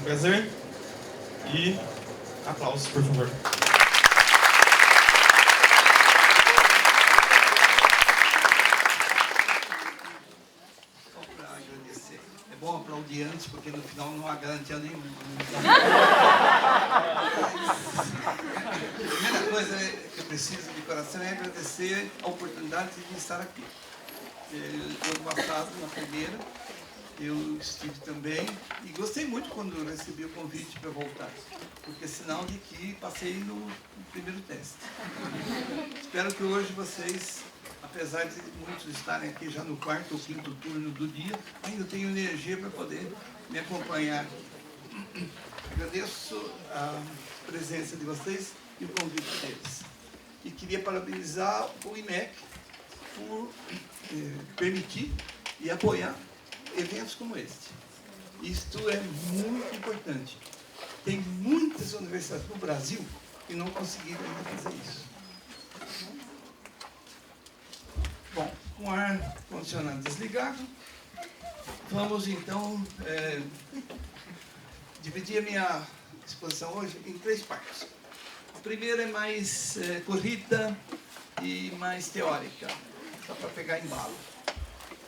César. E aplausos, por favor. Só para agradecer. É bom aplaudir antes, porque no final não há garantia nenhuma. A primeira coisa que eu preciso de coração é agradecer a oportunidade de estar aqui. No ano passado, na primeira, eu estive também e gostei muito quando recebi o convite para voltar, porque é sinal de que passei no primeiro teste. Espero que hoje vocês, apesar de muitos estarem aqui já no quarto ou quinto turno do dia, ainda tenham energia para poder me acompanhar. Agradeço a presença de vocês e o convite deles. E queria parabenizar o IMEC por permitir e apoiar eventos como este. Isto é muito importante. Tem muitas universidades no Brasil que não conseguiram ainda fazer isso. Bom, com o ar condicionado desligado, vamos então dividir a minha exposição hoje em 3 partes. A primeira é mais corrida e mais teórica, só para pegar embalo.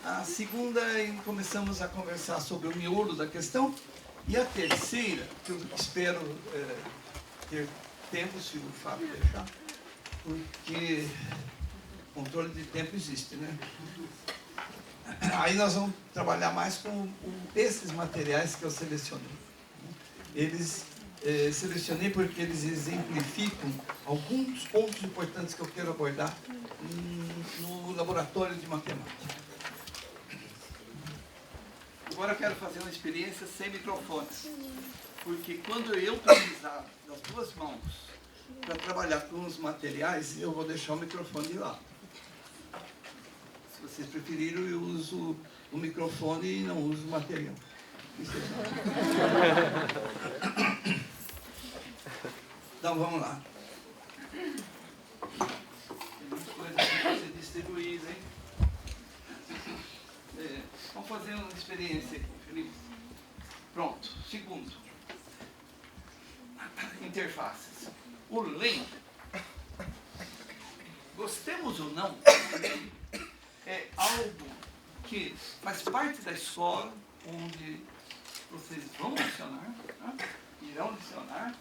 A segunda, começamos a conversar sobre o miolo da questão. E a terceira, que eu espero ter tempo, se o Fábio deixar, porque controle de tempo existe, né? Aí nós vamos trabalhar mais com esses materiais que eu selecionei. Eles selecionei porque eles exemplificam alguns pontos importantes que eu quero abordar no laboratório de matemática. Agora eu quero fazer uma experiência sem microfones, porque quando eu precisar das 2 mãos para trabalhar com os materiais, eu vou deixar o microfone de lado. Se vocês preferirem, eu uso o microfone e não uso o material. Então vamos lá. Tem muita coisa para ser distribuída, hein? Vamos fazer uma experiência aqui, Felipe. Pronto. Segundo. Interfaces. O LEM, gostemos ou não, é algo que faz parte da escola, onde vocês vão lecionar, né? Irão lecionar,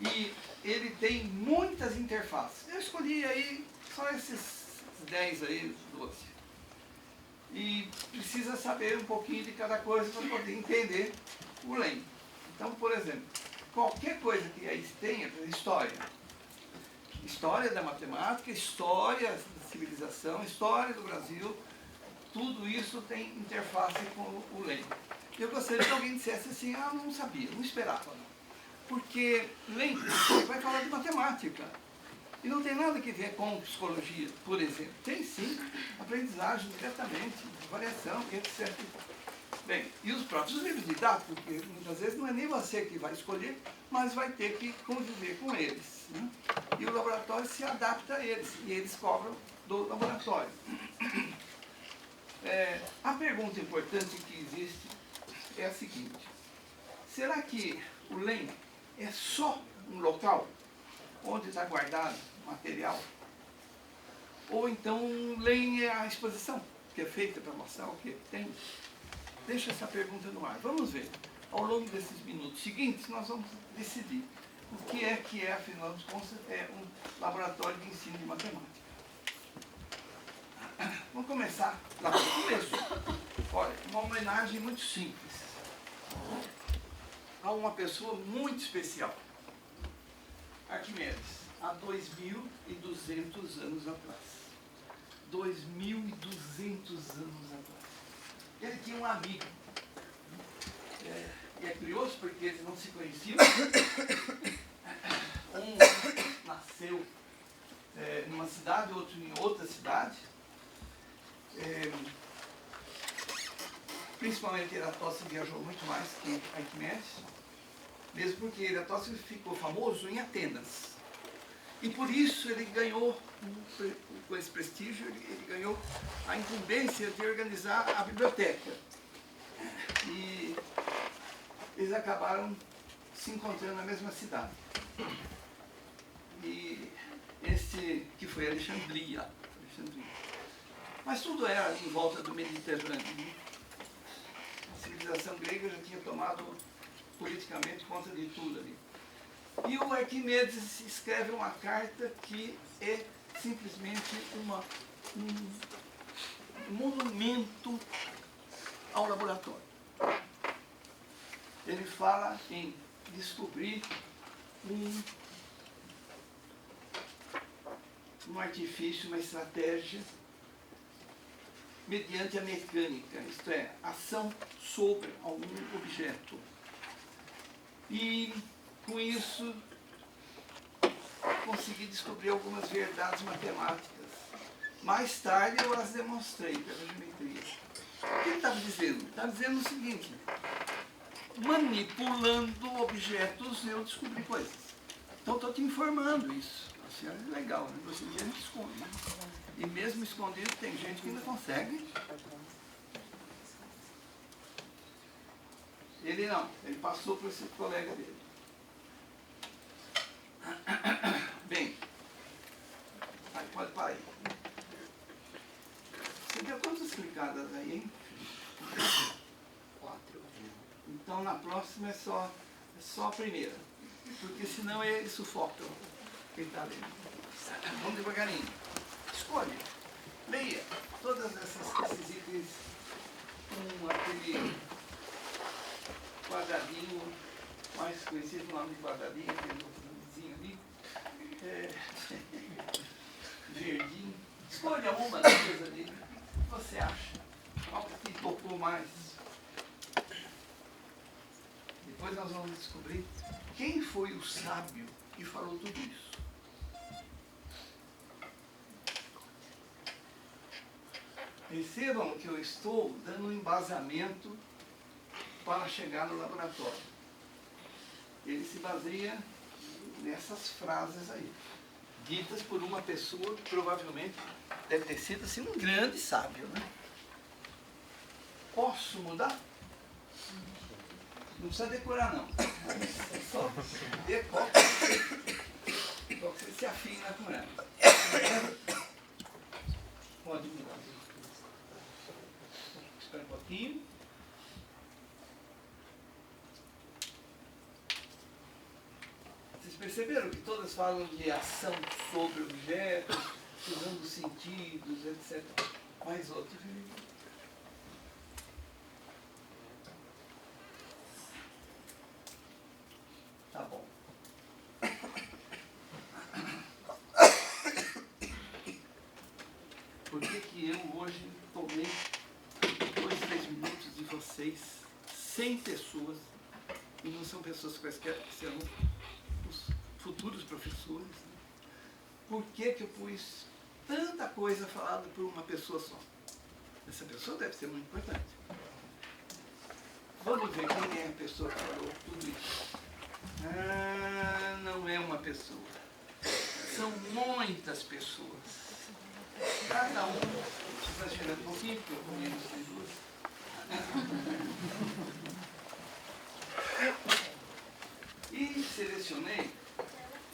e ele tem muitas interfaces. Eu escolhi aí só esses 10 aí, 12. E precisa saber um pouquinho de cada coisa para poder entender o LEM. Então, por exemplo, qualquer coisa que aí tenha, história. História da matemática, história da civilização, história do Brasil, tudo isso tem interface com o LEM. Eu gostaria que alguém dissesse assim, não sabia, não esperava. Não. Porque LEM vai falar de matemática. E não tem nada a ver com psicologia, por exemplo. Tem sim aprendizagem diretamente, avaliação, etc. Bem, e os próprios livros didáticos, porque muitas vezes não é nem você que vai escolher, mas vai ter que conviver com eles. Né? E o laboratório se adapta a eles, e eles cobram do laboratório. A pergunta importante que existe é a seguinte: será que o LEM é só um local onde está guardado material? Ou então LEM é a exposição que é feita para mostrar o que tem? Deixa essa pergunta no ar. Vamos ver. Ao longo desses minutos seguintes, nós vamos decidir o que é, afinal de contas, é um laboratório de ensino de matemática. Vamos começar lá do começo. Olha, uma homenagem muito simples a uma pessoa muito especial. Arquimedes, há 2.200 anos atrás. 2.200 anos atrás. Ele tinha um amigo. E é curioso porque eles não se conheciam. Um nasceu numa cidade, outro em outra cidade. Principalmente Eratóstenes viajou muito mais que Arquimedes, mesmo porque Eratóstenes ficou famoso em Atenas. E por isso ele ganhou, com esse prestígio, ele ganhou a incumbência de organizar a biblioteca. E eles acabaram se encontrando na mesma cidade. E esse que foi Alexandria. Mas tudo era ali em volta do Mediterrâneo, né? A civilização grega já tinha tomado politicamente conta de tudo ali. E o Arquimedes escreve uma carta que é simplesmente um monumento ao laboratório. Ele fala em descobrir um artifício, uma estratégia mediante a mecânica, isto é, ação sobre algum objeto. E com isso consegui descobrir algumas verdades matemáticas. Mais tarde eu as demonstrei pela geometria. O que ele estava dizendo? Ele estava dizendo o seguinte: manipulando objetos eu descobri coisas. Então estou te informando isso. Assim, é legal, né? Hoje em dia a gente esconde, né? E mesmo escondido tem gente que ainda consegue. Ele não, ele passou para esse colega dele. Bem, aí pode parar aí. Você deu quantas clicadas aí, hein? 4. Então na próxima é só a primeira. Porque senão ele sufoca quem está lendo. Vamos devagarinho. Escolhe. Leia todos esses itens com aquele quadradinho mais conhecido pelo nome de quadradinho, aquele vizinho ali. Verdinho. Escolha uma coisa ali. O que você acha? Qual que te tocou mais? Depois nós vamos descobrir quem foi o sábio que falou tudo isso. Percebam que eu estou dando um embasamento para chegar no laboratório. Ele se baseia nessas frases aí, ditas por uma pessoa que provavelmente deve ter sido assim, um grande sábio, né? Posso mudar? Não precisa decorar não. É só decora. Só que você se afina com ela. Pode mudar. Espera um pouquinho. Vocês perceberam que todas falam de ação sobre objetos, usando sentidos, etc. Mais outros. Tá bom. Por que eu hoje tomei 2, 3 minutos de vocês, 100 pessoas, e não são pessoas quaisquer, serão os futuros professores, né? Por que eu pus tanta coisa falada por uma pessoa só? Essa pessoa deve ser muito importante. Vamos ver quem é a pessoa que falou tudo isso. Não é uma pessoa. São muitas pessoas. Cada um, está chegando um pouquinho, porque eu comi as duas. E selecionei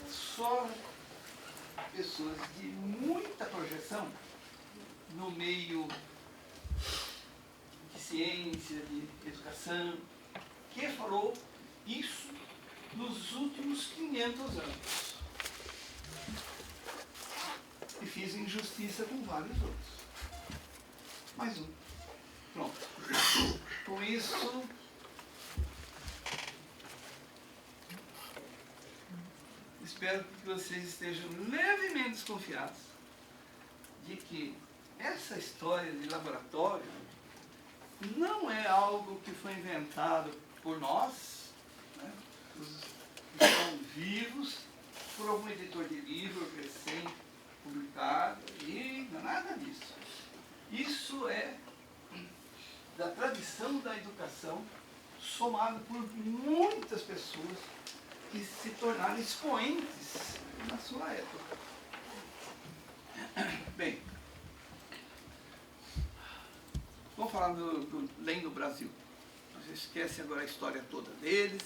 só pessoas de muita projeção no meio de ciência, de educação, que falou isso nos últimos 500 anos. E fiz injustiça com vários outros. Mais um. Pronto. Com isso, espero que vocês estejam levemente desconfiados de que essa história de laboratório não é algo que foi inventado por nós, né, os que estão vivos, por algum editor de livro recém-publicado, e não é nada disso. Isso é da tradição da educação, somado por muitas pessoas que se tornaram expoentes na sua época. Bem, vamos falar do Lendo Brasil. esquece agora a história toda deles,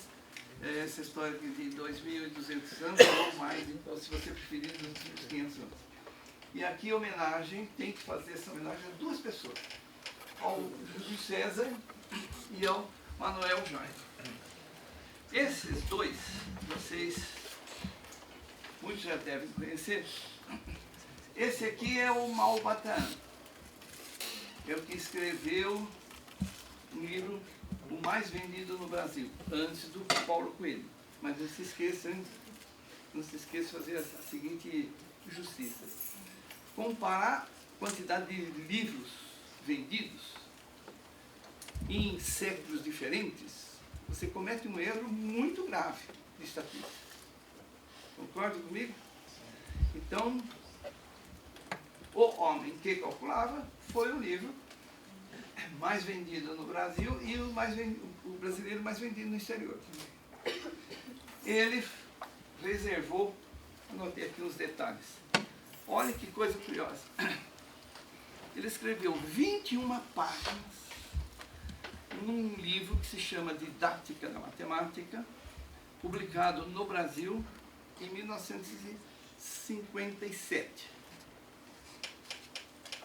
essa história de 2.200 anos, ou mais, então, se você preferir, 2.500 anos. E aqui a homenagem, tem que fazer essa homenagem a duas pessoas, ao Júlio César e ao Manuel Jaime. Esses dois, vocês, muitos já devem conhecer. Esse aqui é o Malbatan, é o que escreveu um livro o mais vendido no Brasil, antes do Paulo Coelho. Mas não se esqueça de fazer a seguinte justiça. Comparar a quantidade de livros vendidos em séculos diferentes, você comete um erro muito grave de estatística. Concorda comigo? Então, O Homem que Calculava foi o livro mais vendido no Brasil e o brasileiro mais vendido no exterior. Ele reservou, anotei aqui uns detalhes. Olha que coisa curiosa. Ele escreveu 21 páginas num livro que se chama Didática da Matemática, publicado no Brasil em 1957.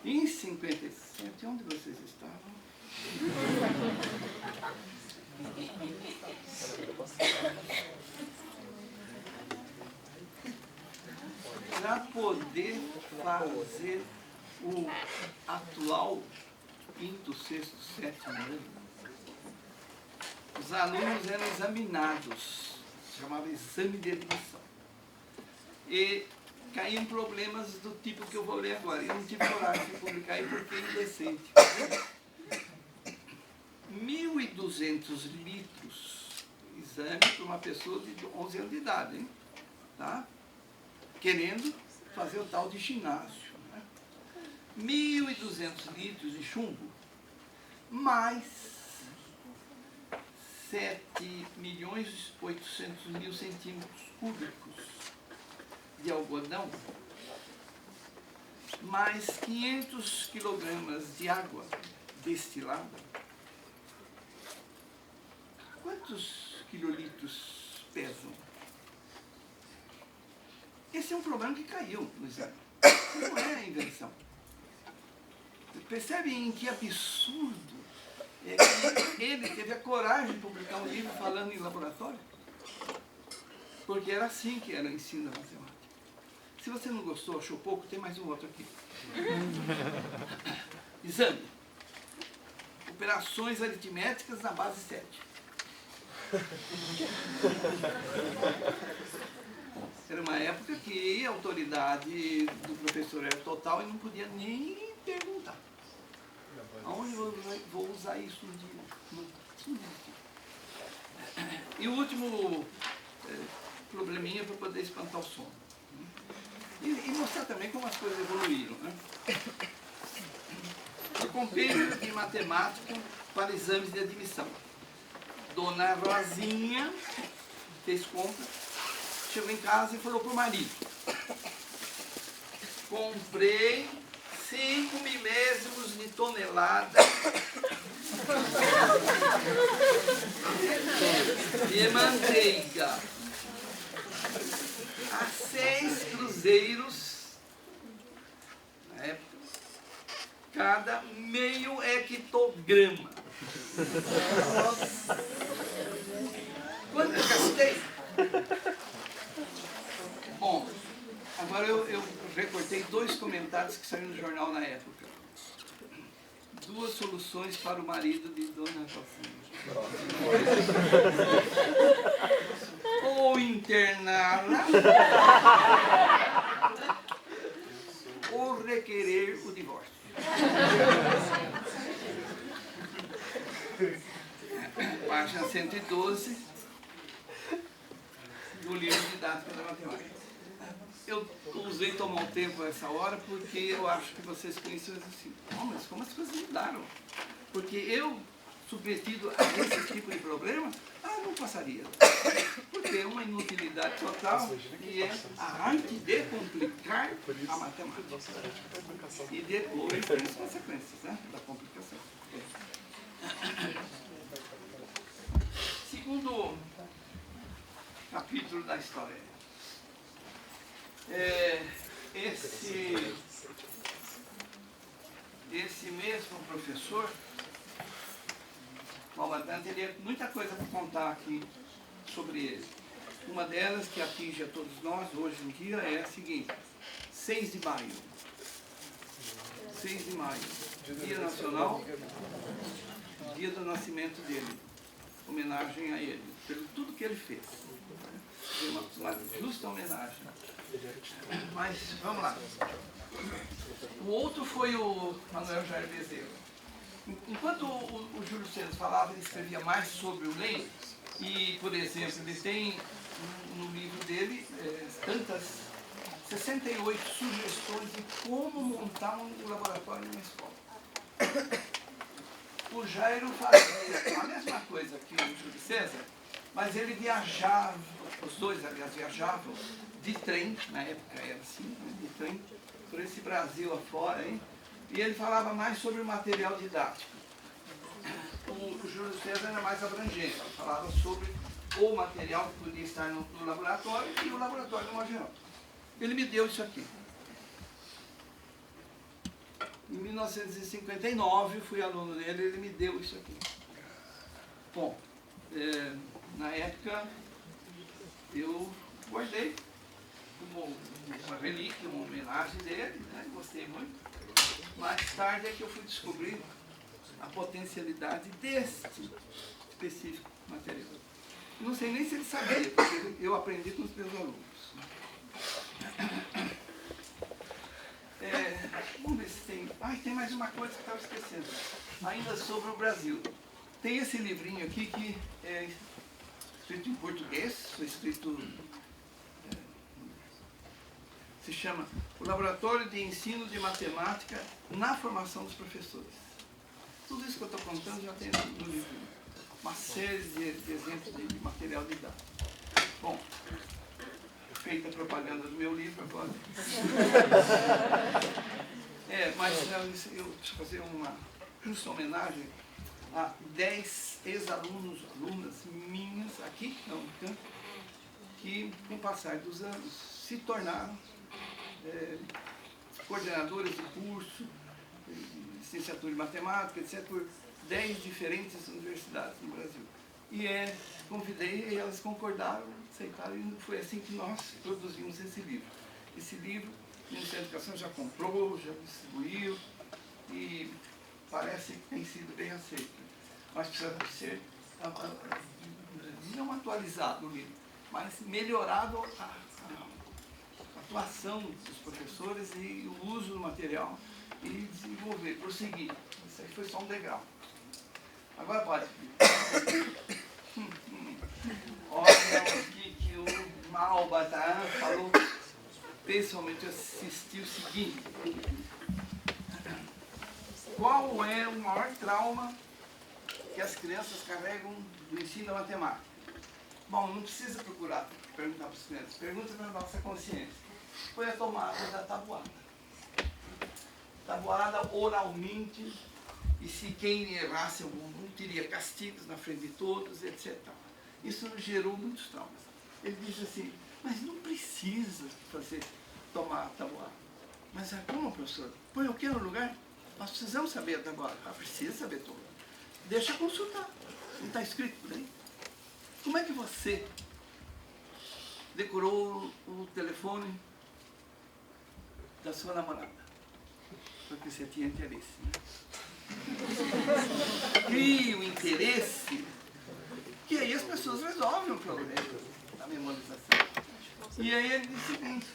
Em 57, onde vocês estavam? Para poder fazer o atual quinto, sexto, sétimo ano, os alunos eram examinados, se chamava exame de admissão. E caíam problemas do tipo que eu vou ler agora. Eu não tive coragem de publicar aí porque é indecente. 1.200 litros exame para uma pessoa de 11 anos de idade, hein? Tá? Querendo fazer o tal de ginásio. Né? 1.200 litros de chumbo, mais 7.800.000 centímetros cúbicos de algodão, mais 500 quilogramas de água destilada. Quantos quilolitros pesam? Esse é um problema que caiu no exame. Não é invenção. Percebem em que absurdo é que ele teve a coragem de publicar um livro falando em laboratório? Porque era assim que era o ensino da matemática. Se você não gostou, achou pouco, tem mais um outro aqui. Exame. Operações aritméticas na base 7. Era uma época que a autoridade do professor era total e não podia nem perguntar. Aonde eu vou usar isso no dia? E o último probleminha para poder espantar o sono. E mostrar também como as coisas evoluíram. Né? O compêndio de matemática para exames de admissão. Dona Rosinha fez compra, chegou em casa e falou para o marido: comprei 5 milésimos de tonelada de manteiga a 6 cruzeiros, na época, cada meio hectograma. Quanto eu gastei? Bom, agora eu recortei 2 comentários que saíram no jornal na época. 2 soluções para o marido de Dona Rosinha. Ou interná-la, ou requerer o divórcio. Página 112 do livro Didática da Matemática. Eu usei tomar um tempo essa hora porque eu acho que vocês conhecem assim. Oh, mas como as coisas mudaram? Porque eu, submetido a esse tipo de problema, não passaria. Porque é uma inutilidade total e é a arte de complicar a matemática. E depois tem as consequências, né, da complicação. segundo capítulo da história. Esse mesmo professor, Balmadante, ele tem muita coisa para contar aqui sobre ele. Uma delas, que atinge a todos nós hoje em dia, é a seguinte: 6 de maio. 6 de maio, Dia Nacional, dia do nascimento dele. Homenagem a ele, pelo tudo que ele fez. Uma justa homenagem. Mas, vamos lá. O outro foi o Manuel Jair Bezerra. Enquanto o Júlio César falava, ele escrevia mais sobre o Leme. E, por exemplo, ele tem no livro dele 68 sugestões de como montar um laboratório numa escola. O Jairo fazia a mesma coisa que o Júlio César, mas ele viajava, os dois, aliás, viajavam de trem, na época era assim, de trem, por esse Brasil afora, hein? E ele falava mais sobre o material didático. O Júlio César era mais abrangente, ele falava sobre o material que podia estar no laboratório e o laboratório no modo geral. Ele me deu isso aqui. Em 1959, fui aluno dele, ele me deu isso aqui. Bom, na época, eu guardei como uma relíquia, uma homenagem dele, né? Gostei muito. Mais tarde é que eu fui descobrir a potencialidade deste específico material. Não sei nem se ele sabia, porque eu aprendi com os meus alunos. Vamos ver se tem... tem mais uma coisa que eu estava esquecendo. Ainda sobre o Brasil. Tem esse livrinho aqui que é escrito em português, foi escrito... se chama O Laboratório de Ensino de Matemática na Formação dos Professores. Tudo isso que eu estou contando já tem no livro. Uma série de exemplos de material didático. Bom, feita a propaganda do meu livro agora. Mas eu preciso fazer uma justa homenagem a 10 ex-alunos, alunas minhas, aqui, não, que, com o passar dos anos, se tornaram coordenadores de curso, licenciatura em matemática, etc., por 10 diferentes universidades no Brasil. E convidei e elas concordaram, aceitaram, e foi assim que nós produzimos esse livro. Esse livro, o Ministério da Educação já comprou, já distribuiu, e parece que tem sido bem aceito. Mas precisa ser, não atualizado o livro, mas melhorado a atuação dos professores e o uso do material e desenvolver, prosseguir. Isso aí foi só um degrau. Agora pode. Olha aqui que o Malbataan falou, pessoalmente assisti o seguinte: qual é o maior trauma que as crianças carregam do ensino da matemática? Bom, não precisa procurar perguntar para os crianças, pergunta para a nossa consciência. Foi a tomada da tabuada. Tabuada oralmente, e se quem errasse algum teria castigos na frente de todos, etc. Isso gerou muitos traumas. Ele disse assim, mas não precisa tomar a tabuada. Mas como, professor? Põe o que no lugar? Nós precisamos saber a tabuada. Precisa saber tudo. Deixa eu consultar. Não está escrito por aí. Como é que você decorou o telefone da sua namorada? Porque você tinha interesse, né? Cria o interesse, que aí as pessoas resolvem o problema da memorização. E aí ele disse o seguinte,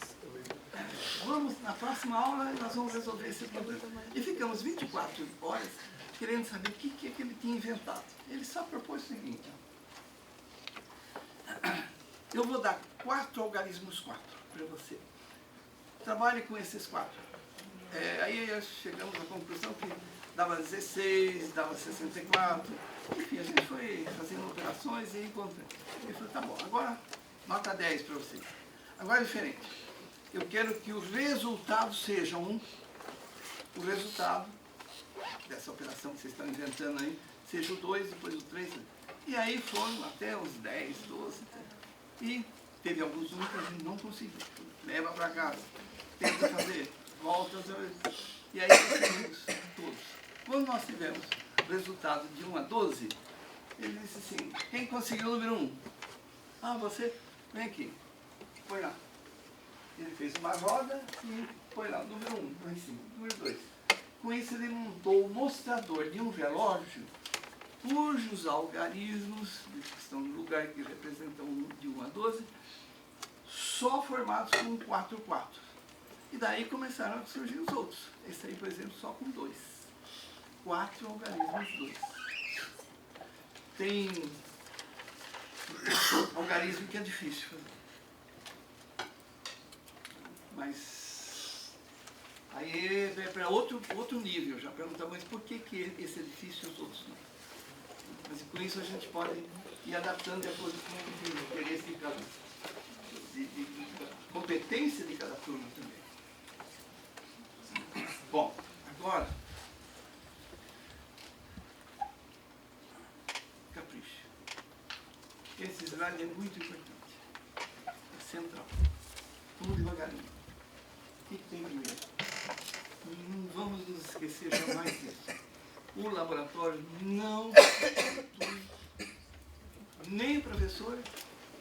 vamos, na próxima aula nós vamos resolver esse problema. E ficamos 24 horas querendo saber o que é que ele tinha inventado. Ele só propôs o seguinte, eu vou dar 4 algarismos 4 para você. Trabalhe com esses 4. Aí chegamos à conclusão que dava 16, dava 64, enfim, a gente foi fazendo operações e encontrando. Ele falou, tá bom, agora nota 10 para vocês. Agora é diferente. Eu quero que o resultado seja o resultado dessa operação que vocês estão inventando aí, seja o 2, depois o 3. E aí foram até os 10, 12, e teve alguns números que a gente não conseguiu. Leva para casa, tenta fazer, volta, e aí conseguimos todos. Quando nós tivemos o resultado de 1 a 12, ele disse assim, quem conseguiu o número 1? Ah, você, vem aqui, põe lá. Ele fez uma roda e põe lá o número 1, lá em cima, número 2. Com isso ele montou o mostrador de um relógio cujos algarismos, que estão no lugar que representam de 1 a 12, só formados com 4, 4. E daí começaram a surgir os outros. Esse aí, por exemplo, só com 2. 4 algarismos 2. Tem algarismo que é difícil fazer. Mas aí é para outro nível, já perguntar, mas por que esse é difícil e os outros não? Mas com isso a gente pode ir adaptando de acordo com o interesse de cada, de competência de cada turma também. Bom, agora, capricho. Esse slide é muito importante. É central. Vamos devagarinho. O que tem primeiro? Não vamos nos esquecer jamais disso. O laboratório não substitui nem o professor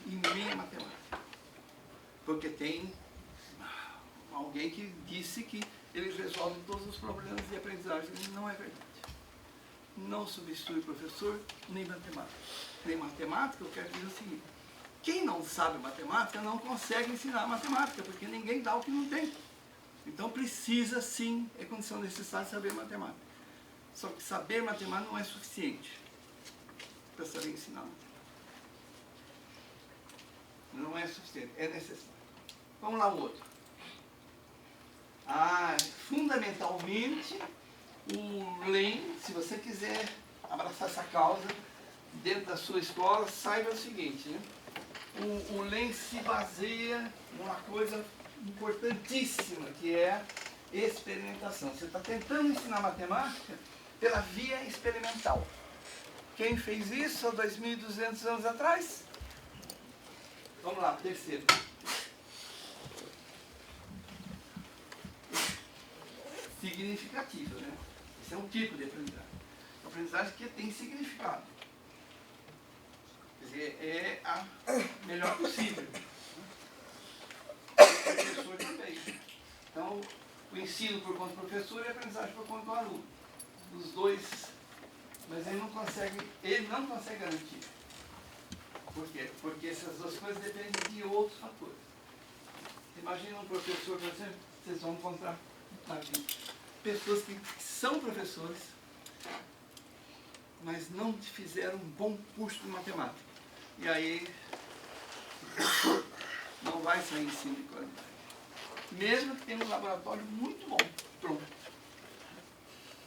e nem a matemática. Porque tem alguém que disse que ele resolve todos os problemas de aprendizagem. Não é verdade. Não substitui o professor nem matemática. Nem matemática, eu quero dizer o seguinte. Quem não sabe matemática não consegue ensinar matemática, porque ninguém dá o que não tem. Então precisa sim, é condição necessária saber matemática. Só que saber matemática não é suficiente para saber ensinar matemática. Não é suficiente, é necessário. Vamos lá o outro. Fundamentalmente, o LEM, se você quiser abraçar essa causa dentro da sua escola, saiba o seguinte, né? O LEM se baseia numa coisa importantíssima, que é experimentação. Você está tentando ensinar matemática pela via experimental. Quem fez isso há 2.200 anos atrás? Vamos lá, terceiro. Significativa, né? Esse é um tipo de aprendizagem. Aprendizagem que tem significado. Quer dizer, é a melhor possível. O professor também. Então, o ensino por conta do professor e a aprendizagem por conta do aluno. Os dois, mas ele não consegue garantir. Por quê? Porque essas duas coisas dependem de outros fatores. Imagina um professor, por exemplo, vocês vão encontrar aqui pessoas que são professores, mas não fizeram um bom curso de matemática. E aí não vai sair ensino de qualidade. Mesmo que tenha um laboratório muito bom, pronto.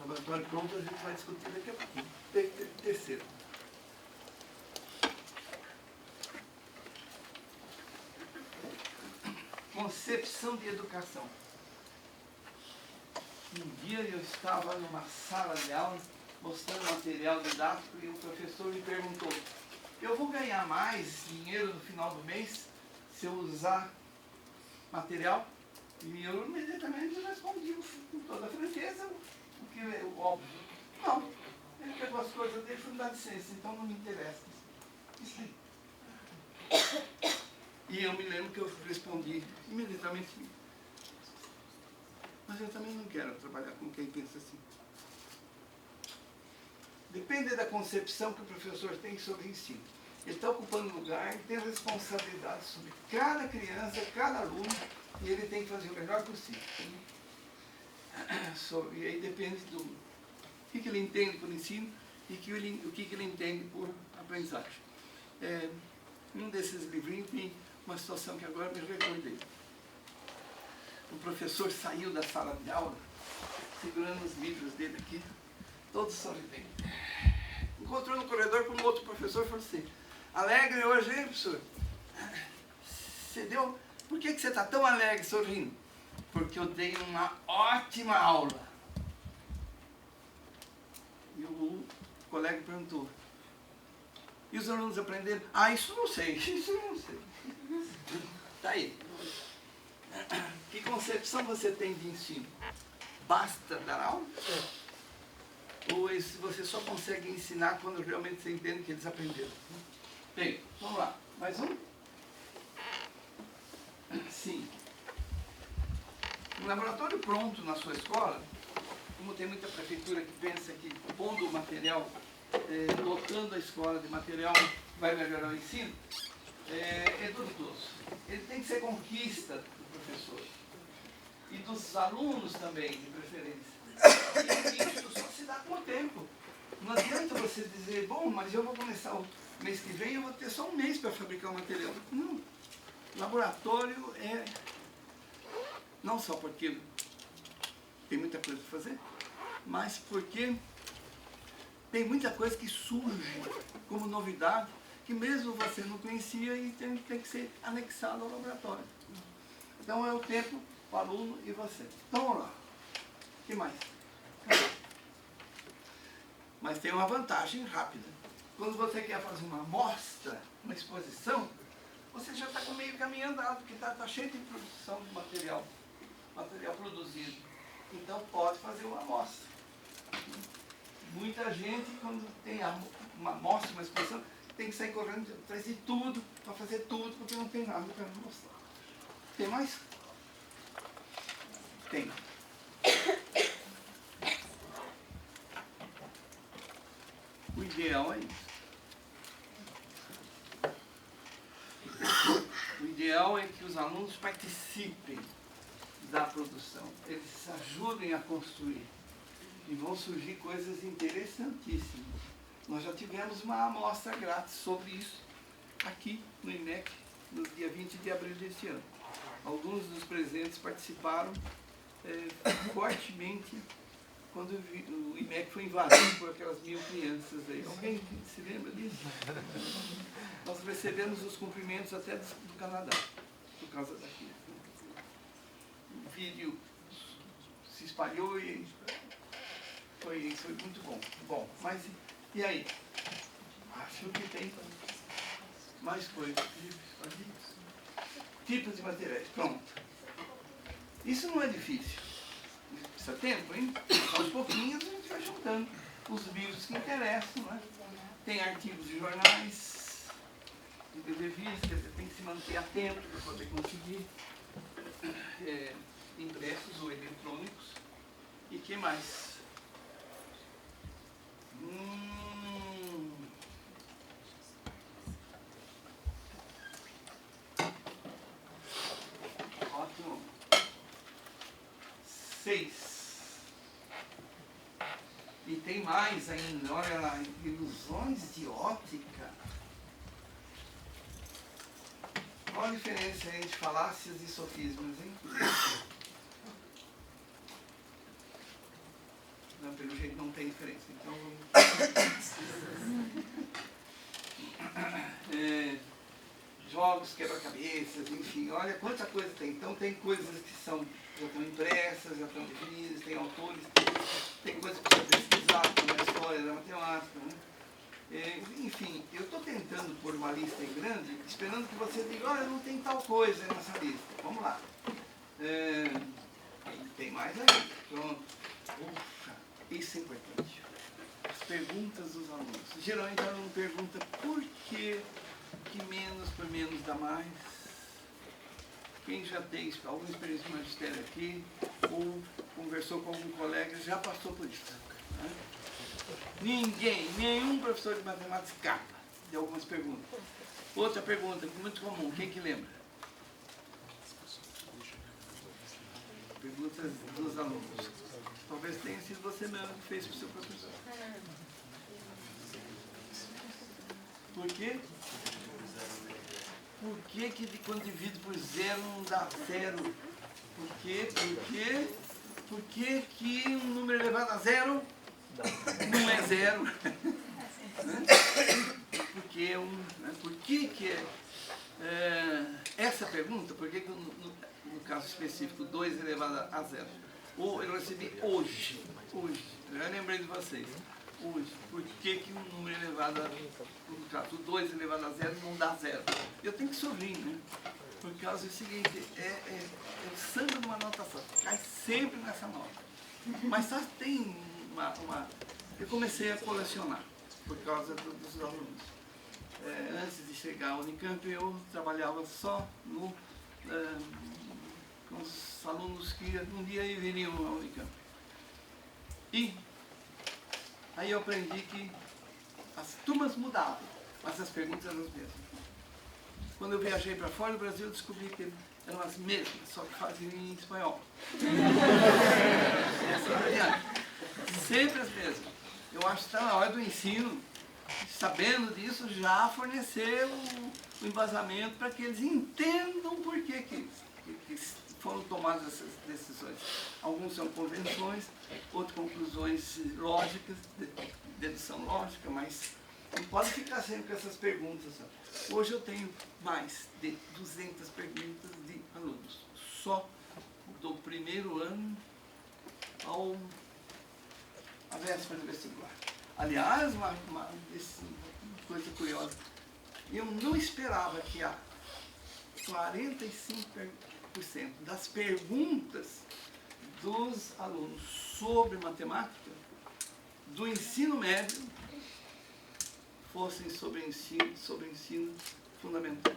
Laboratório pronto a gente vai discutir daqui a pouquinho. Terceiro. Concepção de educação. Um dia eu estava numa sala de aula mostrando material didático e o professor me perguntou: eu vou ganhar mais dinheiro no final do mês se eu usar material? E eu imediatamente respondi com toda a franqueza o que é óbvio. Não, ele pegou as coisas dele e foi me dar licença, então não me interessa. Isso aí. E eu me lembro que eu respondi imediatamente: mas eu também não quero trabalhar com quem pensa assim. Depende da concepção que o professor tem sobre o ensino. Ele está ocupando lugar, ele tem responsabilidade sobre cada criança, cada aluno, e ele tem que fazer o melhor possível. E aí depende do que ele entende por ensino e o que ele entende por aprendizagem. Um desses livrinhos tem uma situação que agora me recordei. O professor saiu da sala de aula, segurando os livros dele aqui, todo sorridente. Encontrou no corredor com um outro professor e falou assim: alegre hoje, hein, professor? Por que você está tão alegre, sorrindo? Porque eu dei uma ótima aula. E o colega perguntou: E os alunos aprenderam, isso não sei, isso não sei. Tá aí. Que concepção você tem de ensino? Basta dar aula? Ou você só consegue ensinar quando realmente você entende que eles aprenderam? Bem, vamos lá. Mais um? Sim. Um laboratório pronto na sua escola, como tem muita prefeitura que pensa que pondo o material, dotando a escola de material, vai melhorar o ensino, é duvidoso. Ele tem que ser conquista do professor. E dos alunos também, de preferência. E isso só se dá com o tempo. Não adianta você dizer, bom, mas eu vou começar o mês que vem, eu vou ter só um mês para fabricar o material. Não. Laboratório é... Não só porque tem muita coisa para fazer, mas porque tem muita coisa que surge como novidade, que mesmo você não conhecia e tem que ser anexado ao laboratório. Então é o tempo, o aluno e você. Então vamos lá. O que mais? Mas tem uma vantagem rápida. Quando você quer fazer uma amostra, uma exposição, você já está com meio caminho andado, porque está cheio de produção de material produzido. Então pode fazer uma amostra. Muita gente, quando tem uma amostra, uma exposição, tem que sair correndo atrás de tudo, para fazer tudo, porque não tem nada para mostrar. Tem mais? Tem. O ideal é isso. O ideal é que os alunos participem da produção. Eles se ajudem a construir. E vão surgir coisas interessantíssimas. Nós já tivemos uma amostra grátis sobre isso aqui no IMEC, no dia 20 de abril deste ano. Alguns dos presentes participaram fortemente quando o IMEC foi invadido por aquelas 1000 crianças aí. Alguém se lembra disso? Nós recebemos os cumprimentos até do Canadá, por causa daquilo. O vídeo se espalhou e foi muito bom. Bom, mas e aí? Acho que tem mais coisas. Tipos de materiais. Pronto. Isso não é difícil. Precisa tempo, hein? Aos pouquinhos a gente vai juntando os livros que interessam, né? Tem artigos de jornais, de revistas, você tem que se manter atento para poder conseguir impressos ou eletrônicos. E que mais? Ótimo. 6. E tem mais ainda, olha lá, ilusões de óptica. Qual a diferença entre falácias e sofismas, hein? Não, pelo jeito não tem diferença. Então jogos, quebra-cabeças, enfim, olha quanta coisa tem. Então tem coisas que já estão impressas, já estão definidas, tem autores, tem coisas que precisa pesquisar, como a história da matemática, né? Enfim, eu estou tentando pôr uma lista em grande, esperando que você diga, olha, não tem tal coisa nessa lista. Vamos lá. Tem mais aí. Pronto. Ufa, isso é importante. As perguntas dos alunos. Geralmente o aluno pergunta por que menos por menos dá mais. Quem já tem alguma experiência de magistério aqui, ou conversou com algum colega, já passou por isso. Né? Nenhum professor de matemática escapa de algumas perguntas. Outra pergunta, muito comum, quem que lembra? Perguntas dos alunos. Talvez tenha sido você mesmo que fez para o seu professor. Por quê? Por que quando divide por zero não dá zero? Por quê? Por que um número elevado a zero não é zero? Por que essa pergunta, por que no caso específico 2 elevado a zero? Ou eu recebi hoje, eu já lembrei de vocês, hoje. Por que um número elevado a, no caso, 2 elevado a 0 não dá 0? Eu tenho que sorrir, né? Por causa do seguinte, é o sangue de uma notação, cai sempre nessa nota. Mas só tem uma... Eu comecei a colecionar, por causa dos alunos. Antes de chegar ao Unicamp, eu trabalhava só com os alunos que um dia viriam ao Unicamp. E aí eu aprendi que as turmas mudavam, mas as perguntas eram as mesmas. Quando eu viajei para fora do Brasil, eu descobri que eram as mesmas, só que faziam em espanhol. Sempre as mesmas. Eu acho que está na hora do ensino, sabendo disso, já fornecer o embasamento para que eles entendam por que foram tomadas essas decisões. Alguns são convenções, outras conclusões lógicas, dedução lógica, mas não pode ficar sempre com essas perguntas. Hoje eu tenho mais de 200 perguntas de alunos, só do primeiro ano à véspera do vestibular. Aliás, uma coisa curiosa, eu não esperava que a 45% das perguntas dos alunos sobre matemática do ensino médio fossem sobre ensino fundamental.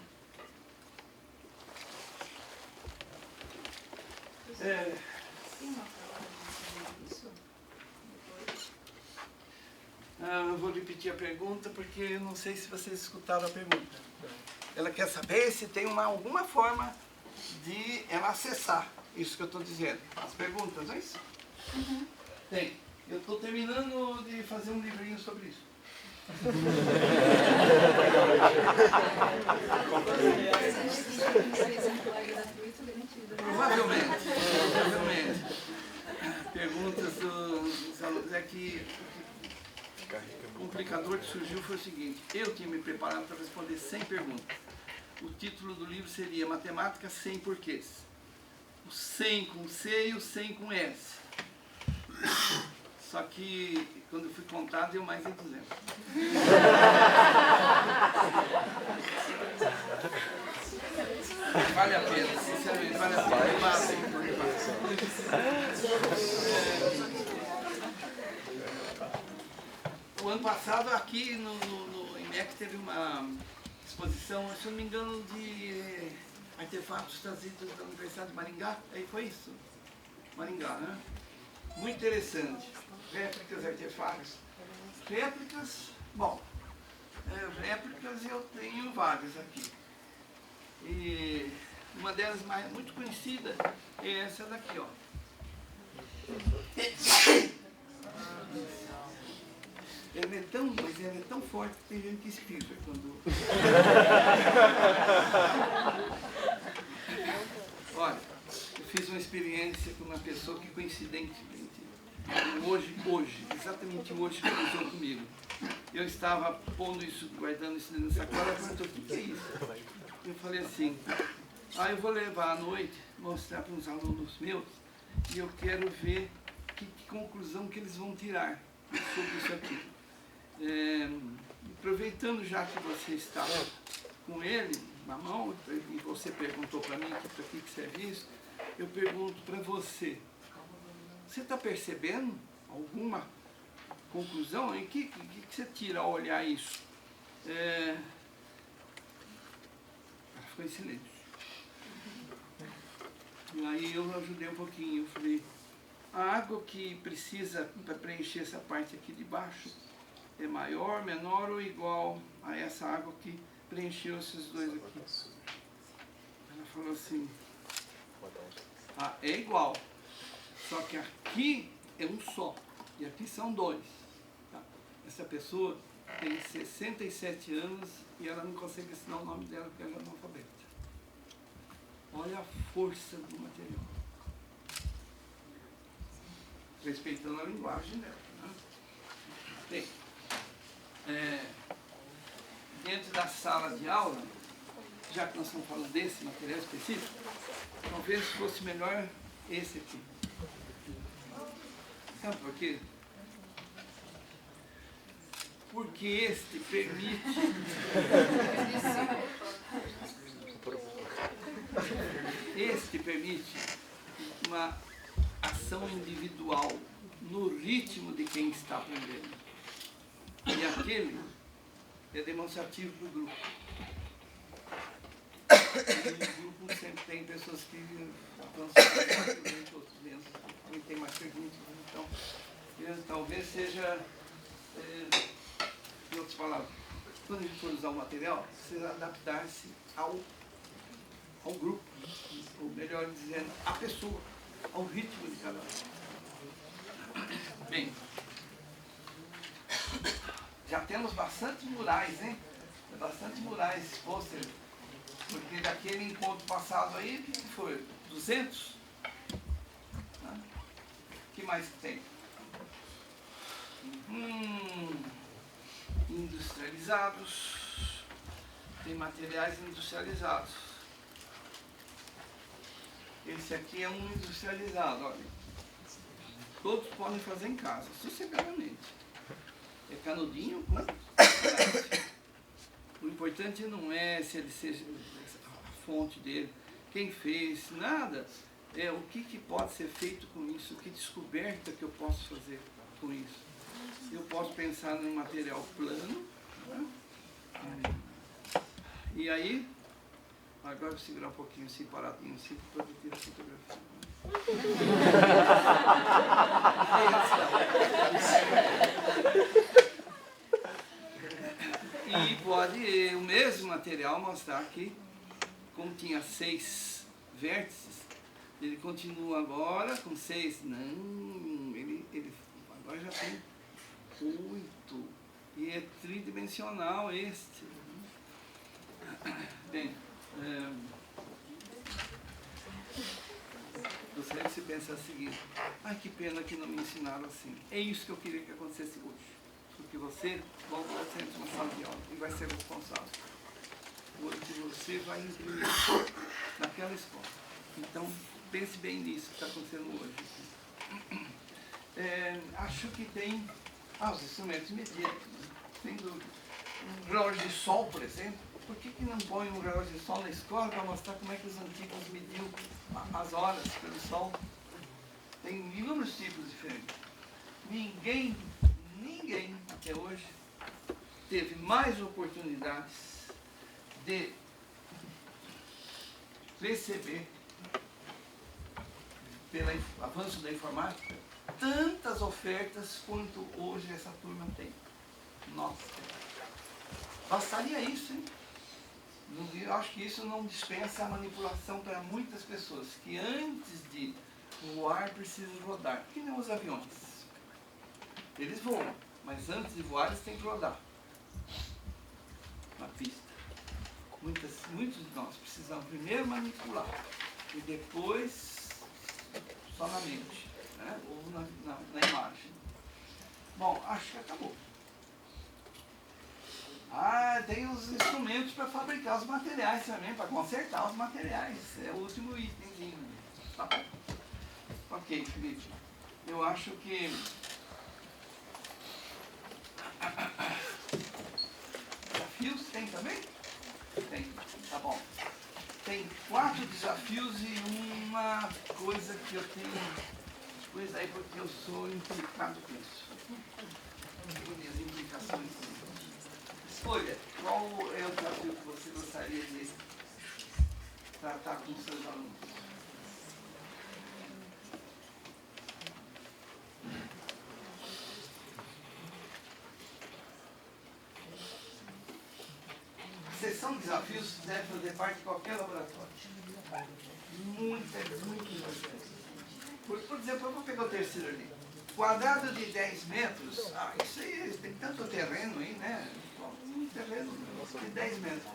Eu vou repetir a pergunta porque eu não sei se vocês escutaram a pergunta. Ela quer saber se tem alguma forma de ela acessar isso que eu estou dizendo. As perguntas, não é isso? Uhum. Tem. Eu estou terminando de fazer um livrinho sobre isso. Provavelmente. Perguntas dos alunos. É que o complicador que surgiu foi o seguinte: eu tinha me preparado para responder 100 perguntas. O título do livro seria Matemática Sem Porquês. O 100 com C e o 100 com S. Só que quando eu fui contar deu mais de 200. Vale a pena, sinceramente, vale a pena. O ano passado aqui no IMEC teve uma exposição, se eu não me engano, de artefatos trazidos da Universidade de Maringá. Aí foi isso, Maringá, né? Muito interessante. Réplicas, artefatos. Réplicas, bom, réplicas eu tenho várias aqui. E uma delas muito conhecida é essa daqui, ó. Ela é tão forte que tem gente que espirra quando... Olha, eu fiz uma experiência com uma pessoa que coincidentemente, exatamente hoje, conversou comigo. Eu estava pondo isso, guardando isso dentro da sacola, ela perguntou: o que é isso? Eu falei assim: eu vou levar à noite, mostrar para uns alunos meus, e eu quero ver que conclusão que eles vão tirar sobre isso aqui. Aproveitando já que você está com ele na mão, e você perguntou para mim para que serve isso, eu pergunto para você: você está percebendo alguma conclusão? O que você tira ao olhar isso? Ela ficou em silêncio. E aí eu ajudei um pouquinho. Eu falei: a água que precisa para preencher essa parte aqui de baixo é maior, menor ou igual a essa água que preencheu esses dois aqui? Ela falou assim: é igual, só que aqui é um só e aqui são dois. Tá? Essa pessoa tem 67 anos e ela não consegue ensinar o nome dela porque ela é analfabeta. Olha a força do material, respeitando a linguagem dela, né? Bem, dentro da sala de aula, já que nós estamos falando desse material específico, talvez fosse melhor esse aqui. Sabe por quê? porque este permite uma ação individual no ritmo de quem está aprendendo. E aquele é demonstrativo para o grupo. E o grupo sempre tem pessoas que avançam, outros menos. Alguém tem mais perguntas? Então, talvez seja, em outras palavras, quando a gente for usar o material, precisa adaptar-se ao grupo, ou melhor dizendo, à pessoa, ao ritmo de cada um. Bem, já temos bastante murais, hein? Bastante murais, pôster, porque daquele encontro passado aí, o que foi? 200? O que mais que tem? Industrializados. Tem materiais industrializados. Esse aqui é um industrializado, olha. Todos podem fazer em casa, sossegadamente. É canudinho com plástico. O importante não é se ele seja a fonte dele, quem fez, nada. É o que pode ser feito com isso, que descoberta que eu posso fazer com isso. Eu posso pensar num material plano, né? E aí, agora eu vou segurar um pouquinho assim, paradinho assim, para poder ter a fotografia. E pode o mesmo material mostrar que, como tinha 6 vértices, ele continua agora com 6. Não, ele agora já tem 8. E é tridimensional este. Bem, gostaria que você pensasse o seguinte: ai, que pena que não me ensinaram assim. É isso que eu queria que acontecesse hoje. Porque você volta sempre na sala de aula e vai ser responsável. Hoje você vai imprimir naquela escola. Então, pense bem nisso que está acontecendo hoje. Acho que tem os instrumentos medidos, sem dúvida. Um relógio de sol, por exemplo. Por que não põe um relógio de sol na escola para mostrar como é que os antigos mediam as horas pelo sol? Tem inúmeros tipos diferentes. Ninguém até hoje teve mais oportunidades de receber, pelo avanço da informática, tantas ofertas quanto hoje essa turma tem. Nossa, bastaria isso, hein? Eu acho que isso não dispensa a manipulação para muitas pessoas, que antes de voar precisam rodar, que nem os aviões. Eles voam, mas antes de voar eles têm que rodar na pista. Muitos de nós precisamos primeiro manipular e depois só na mente, né? Ou na imagem. Bom, acho que acabou. Tem os instrumentos para fabricar os materiais também, para consertar os materiais. É o último itemzinho. Tá bom. Ok, Felipe. Eu acho que desafios tem também? Tem, tá bom. Tem 4 desafios e uma coisa que eu tenho coisa aí porque eu sou implicado com isso. As implicações. Escolha, qual é o desafio que você gostaria de tratar com os seus alunos? Sessão de desafios deve fazer parte de qualquer laboratório. Muito importante. Por exemplo, eu vou pegar o terceiro ali. Quadrado de 10 metros, isso aí tem tanto terreno aí, né? Um terreno de 10 metros.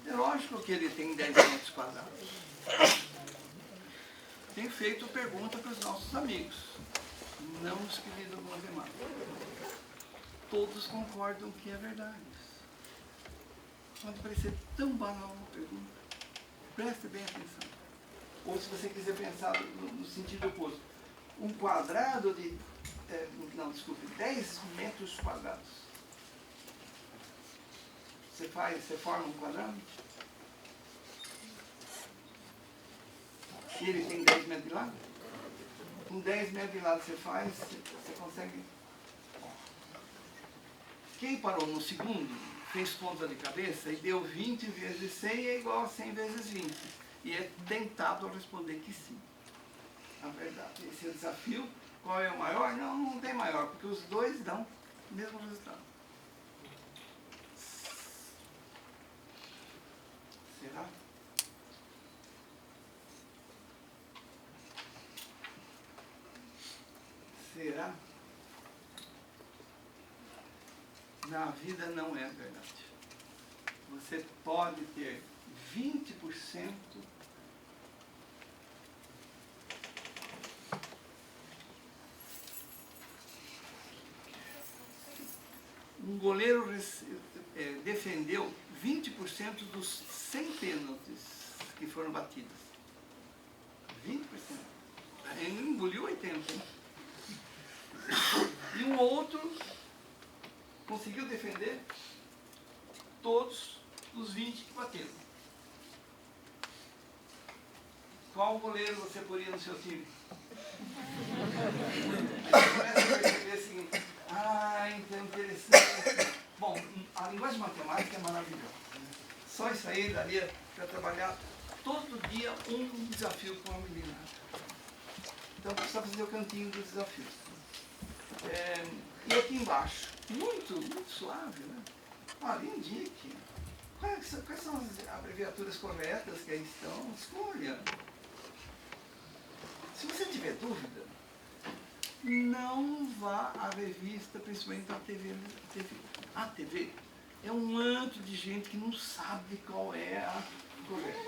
É lógico que ele tem 10 metros quadrados. Tenho feito pergunta para os nossos amigos, não os que lidam com matemática. Todos concordam que é verdade. Pode parecer tão banal uma pergunta. Preste bem atenção. Ou se você quiser pensar no sentido oposto. Um quadrado de 10 metros quadrados. você forma um quadrado. E ele tem 10 metros de lado. Com 10 metros de lado você faz, você consegue. Quem parou no segundo, fez conta de cabeça e deu 20 vezes 100 é igual a 100 vezes 20. E é tentado responder que sim. Na verdade, esse é o desafio. Qual é o maior? Não, não tem maior, porque os dois dão o mesmo resultado. Será? Será? Na vida não é verdade. Você pode ter 20% um goleiro defendeu 20% dos 100 pênaltis que foram batidos. 20%. Ele engoliu 80%. Hein? E um outro conseguiu defender todos os 20 que bateram. Qual goleiro você poria no seu time? Aí você começa a perceber assim, então interessante. Bom, a linguagem matemática é maravilhosa. Só isso aí daria para trabalhar todo dia um desafio com uma menina. Então precisa fazer o cantinho dos desafios. E aqui embaixo, muito suave, né? Olha, indique. Quais são as abreviaturas corretas que aí estão? Escolha. Se você tiver dúvida, não vá à revista, principalmente à TV. A TV é um antro de gente que não sabe qual é a correta.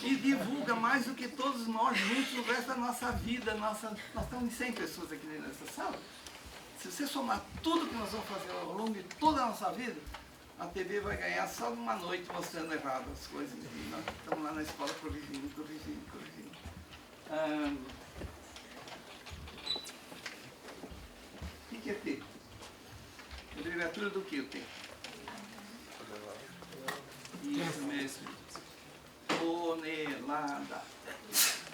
E divulga mais do que todos nós juntos no resto da nossa vida. Nós estamos em 100 pessoas aqui dentro dessa sala. Se você somar tudo que nós vamos fazer ao longo de toda a nossa vida, a TV vai ganhar só uma noite mostrando errado as coisas. E nós estamos lá na escola corrigindo. O que é T? Abreviatura do que o T? Isso mesmo. Tonelada.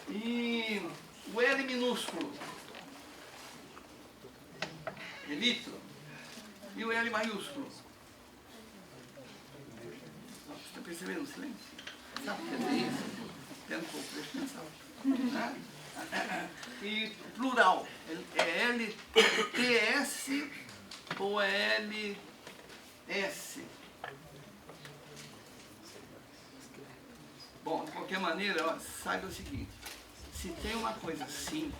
E o L minúsculo? É litro. E o L maiúsculo? Está percebendo o silêncio? Sabe o que é isso? Espera um pouco, deixa eu pensar. E plural, é LTS ou é LS? Bom, de qualquer maneira, ó, saiba o seguinte, se tem uma coisa simples,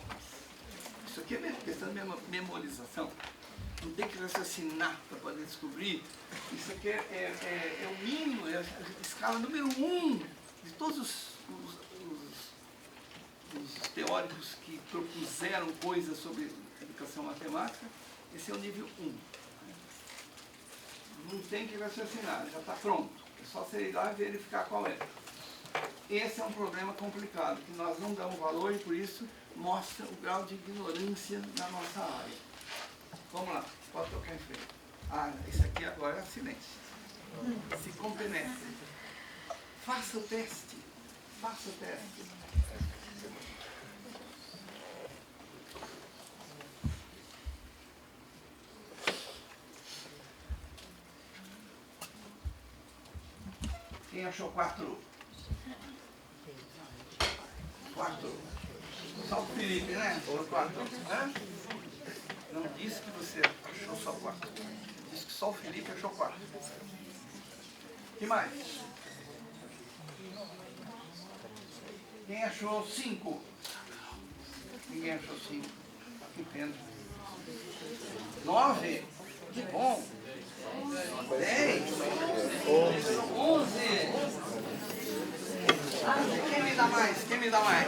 isso aqui é questão de memorização, não tem que raciocinar para poder descobrir, isso aqui é o mínimo, é a escala número 1 de todos os teóricos que propuseram coisas sobre educação matemática, esse é o nível 1. Não tem que raciocinar, já está pronto. É só você ir lá e verificar qual é. Esse é um problema complicado, que nós não damos valor e por isso mostra o grau de ignorância na nossa área. Vamos lá, pode tocar em frente. Isso aqui agora é silêncio. Se compenetre. Faça o teste. Faça o teste. Quem achou 4? 4. Só o Felipe, né? Achou 4. Não disse que você achou só 4. Disse que só o Felipe achou 4. O que mais? Quem achou 5? Ninguém achou 5. Que pena. 9? Que bom. 10? 11? Quem me dá mais? Quem me dá mais?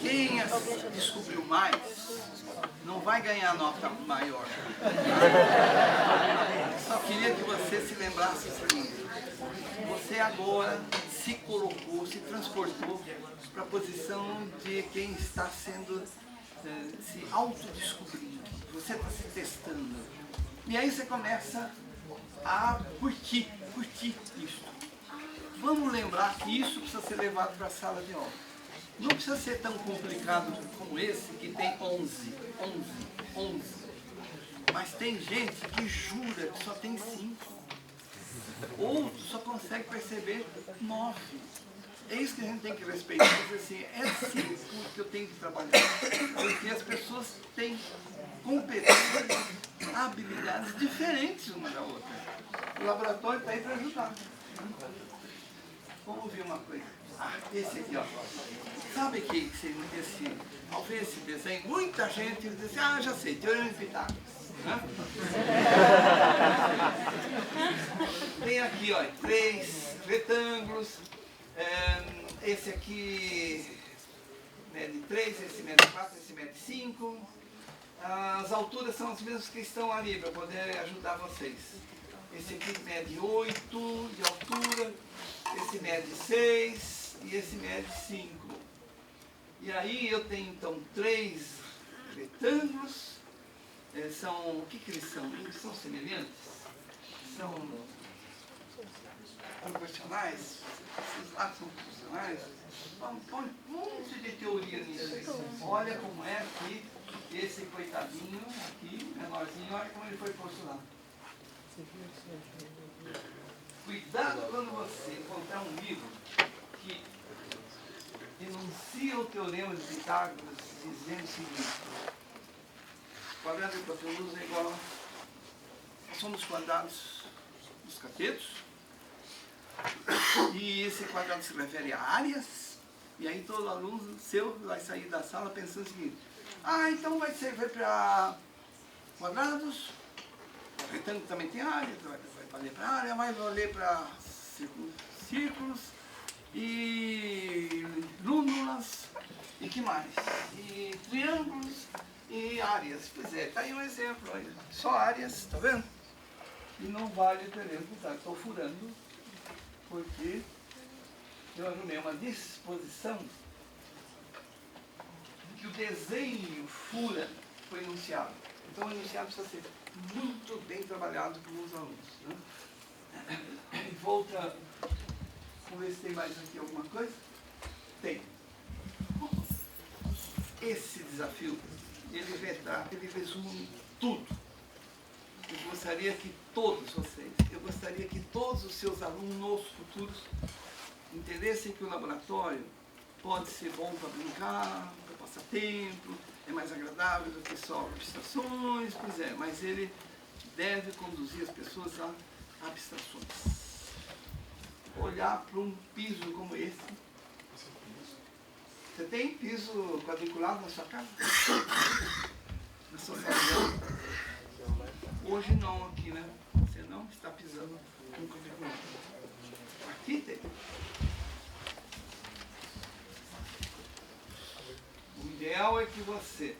Quem descobriu mais não vai ganhar nota maior. Só queria que você se lembrasse o seguinte: você agora se colocou, se transportou para a posição de quem está sendo, se autodescobrindo. Você está se testando. E aí você começa a curtir isso. Vamos lembrar que isso precisa ser levado para a sala de aula. Não precisa ser tão complicado como esse, que tem 11. Mas tem gente que jura que só tem 5. Outros só consegue perceber 9. É isso que a gente tem que respeitar. Dizer assim, é assim que eu tenho que trabalhar. Porque as pessoas têm competências, habilidades diferentes uma da outra. O laboratório está aí para ajudar. Vamos ver uma coisa. Esse aqui, ó. Sabe que ao ver esse desenho, muita gente diz assim, já sei, teorema de Pitágoras. Tem aqui, ó, 3 retângulos. Esse aqui mede 3, esse mede 4, esse mede 5. As alturas são as mesmas que estão ali, para poder ajudar vocês. Esse aqui mede 8 de altura, esse mede 6 e esse mede 5. E aí eu tenho então 3 retângulos. O que eles são? Eles são semelhantes? São proporcionais? Esses lados são proporcionais? Põe um monte de teoria nisso aí. Olha como é que esse coitadinho aqui, menorzinho, olha como ele foi posto lá. Cuidado quando você encontrar um livro que enuncia o teorema de Pitágoras dizendo o seguinte: quadrado de hipotenusa é igual a soma dos quadrados dos catetos, e esse quadrado se refere a áreas, e aí todo aluno seu vai sair da sala pensando o seguinte: então vai servir para quadrados, o retângulo também tem área, vai valer para área, vai valer para círculos e lúnulas, e que mais? E triângulos e áreas. Pois é, está aí um exemplo, olha. Só áreas, tá vendo? E não vale o teorema, tá? Estou furando, porque eu arrumei uma disposição que o desenho fura o enunciado. Então o enunciado precisa ser muito bem trabalhado pelos alunos. Né? Volta, vamos ver se tem mais aqui alguma coisa. Tem. Esse desafio, ele resume tudo. Eu gostaria que todos os seus alunos futuros entendessem que o laboratório pode ser bom para brincar, para passar tempo, é mais agradável do que só abstrações, pois é, mas ele deve conduzir as pessoas a abstrações. Olhar para um piso como esse. Você tem piso quadriculado na sua casa? Na sua sala? Hoje não aqui, né? Você não está pisando no quadriculado. Aqui tem. O ideal é que você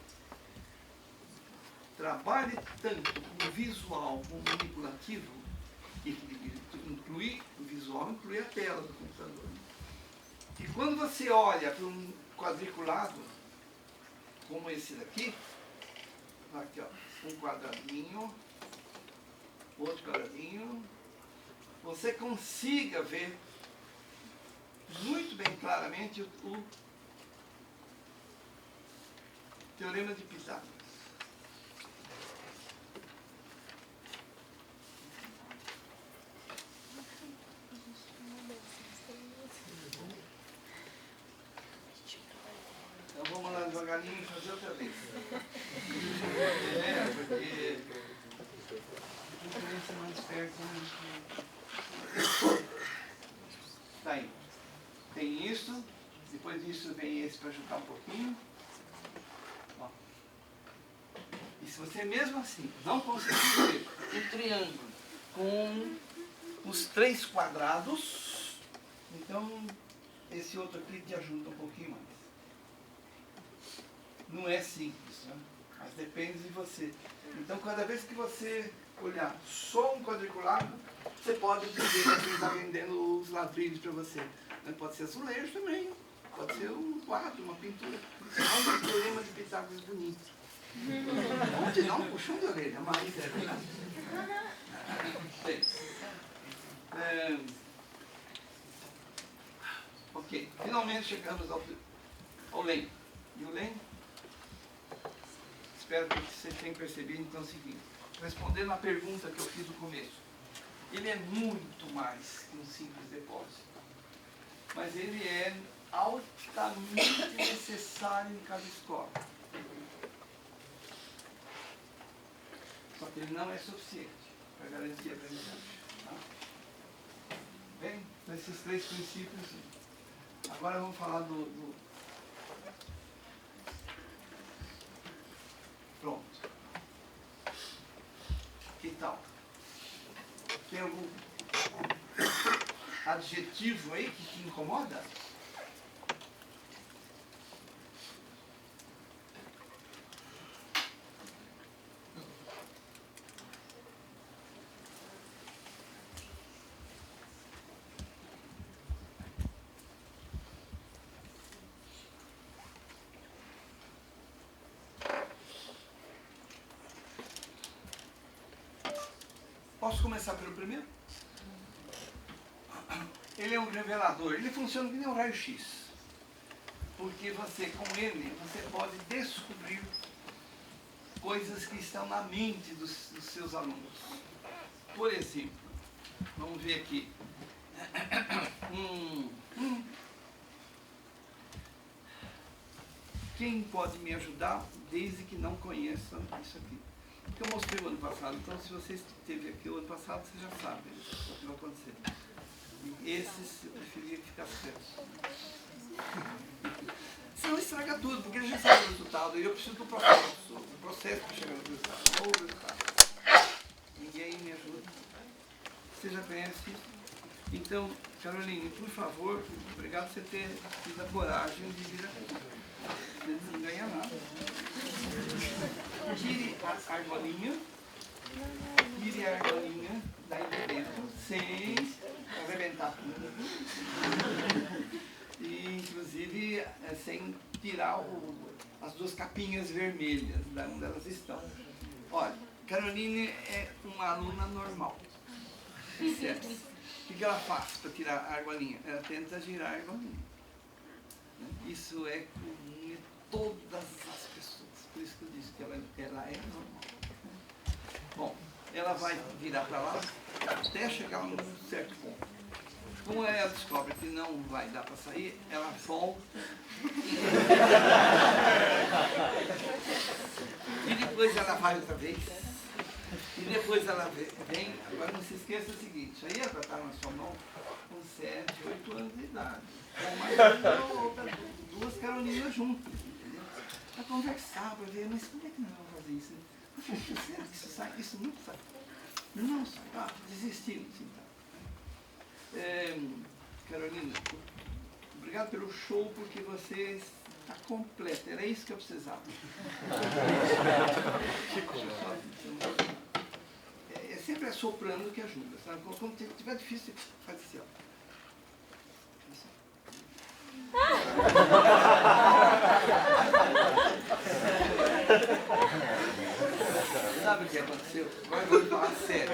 trabalhe tanto com o visual como o manipulativo, que inclui o visual, inclui a tela do computador. E quando você olha para um quadriculado, como esse daqui, ó, um quadradinho, outro quadradinho, você consiga ver muito bem claramente o teorema de Pitágoras. Então vamos lá devagar. devagarinho e fazer outra vez. Porque a diferença é mais perto. Tá aí. Tem isso, depois disso vem esse para ajudar um pouquinho. Ó. E se você mesmo assim não conseguir ver um triângulo com os 3 quadrados, então esse outro aqui te ajuda um pouquinho mais. Não é simples, né? Mas depende de você. Então, cada vez que você olhar só um quadriculado, você pode dizer que ele está vendendo os ladrilhos para você. Mas pode ser azulejo também, pode ser um quadro, uma pintura. Olha o teorema de Pitágoras bonito. Vamos te dar um puxão de orelha, mas é verdade. Ok, finalmente chegamos ao LEM. E o LEM, espero que vocês tenham percebido então o seguinte, respondendo à pergunta que eu fiz no começo, ele é muito mais que um simples depósito, mas ele é altamente necessário em cada escola. Só que ele não é suficiente para garantir a aprendizagem. Tá? Bem, então esses 3 princípios. Agora vamos falar do... Pronto. Que tal? Tem algum adjetivo aí que te incomoda? Posso começar pelo primeiro? Ele é um revelador, ele funciona que nem um raio-x. Porque você, com ele, você pode descobrir coisas que estão na mente dos seus alunos. Por exemplo, vamos ver aqui. Quem pode me ajudar desde que não conheçam isso aqui? Que eu mostrei o ano passado, então se você esteve aqui o ano passado, você já sabe o que vai acontecer. E esses eu preferia que ficasse perto. Senão estraga tudo, porque ele já sabe o resultado, e eu preciso do processo para chegar no resultado. O resultado. Ninguém me ajuda. Você já conhece isso? Então, Caroline, por favor, obrigado por você ter tido a coragem de vir aqui. Você não ganha nada. Tire a argolinha. Tire a argolinha daí de dentro, sem arrebentar tudo. E, inclusive, sem tirar as 2 capinhas vermelhas da onde elas estão. Olha, Caroline é uma aluna normal. Certo? O que ela faz para tirar a argolinha? Ela tenta girar a argolinha. Isso é comum em todas as pessoas. Por isso que eu disse que ela é normal. Bom, ela vai virar para lá até chegar a um certo ponto. Como ela descobre que não vai dar para sair, ela volta. E depois ela vai outra vez. E depois ela vem. Agora não se esqueça o seguinte, isso aí é para estar na sua mão com 7, 8 anos de idade. Com mais 2 Carolinas juntas. Para conversar, para ver, mas como é que nós vamos fazer isso? Será que isso sai? Isso não sai. Não sai. Ah, desistimos então. Carolina, obrigado pelo show, porque você está completa. Era isso que eu precisava. É sempre assoprando que ajuda. Sabe? Quando estiver difícil, faz assim, ó. Sabe o que aconteceu? Agora eu vou falar sério.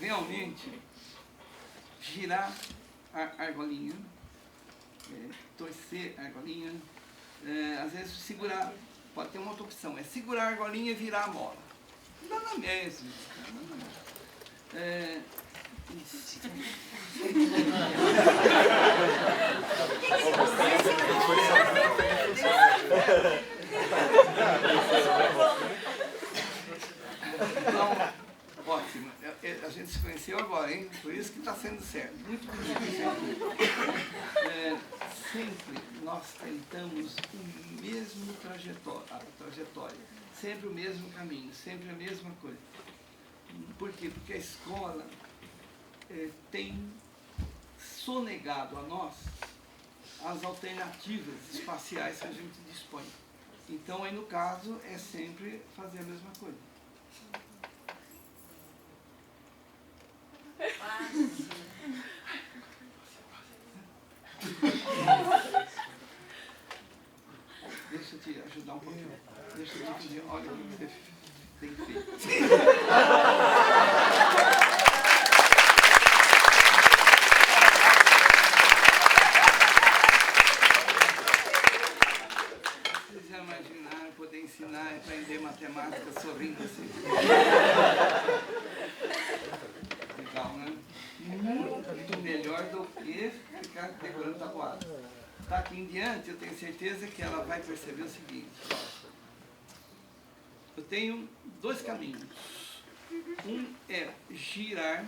Realmente, girar a argolinha, torcer a argolinha, às vezes segurar, pode ter uma outra opção, é segurar a argolinha e virar a mola. Dá na mesma. Isso. Então, ótimo. A gente se conheceu agora, hein? Por isso que está sendo certo. Muito bonito. Sempre nós tentamos o mesmo trajetória. Sempre o mesmo caminho, sempre a mesma coisa. Por quê? Porque a escola tem sonegado a nós as alternativas espaciais que a gente dispõe. Então, aí no caso, é sempre fazer a mesma coisa. Deixa eu te ajudar um pouquinho. Deixa eu te dizer, olha o que você tem feito. Vocês já imaginaram poder ensinar e aprender matemática sorrindo assim? Legal, né? Muito melhor do que ficar decorando tabuada. Daqui em diante, eu tenho certeza que ela vai perceber o seguinte. Eu tenho dois caminhos. Um é girar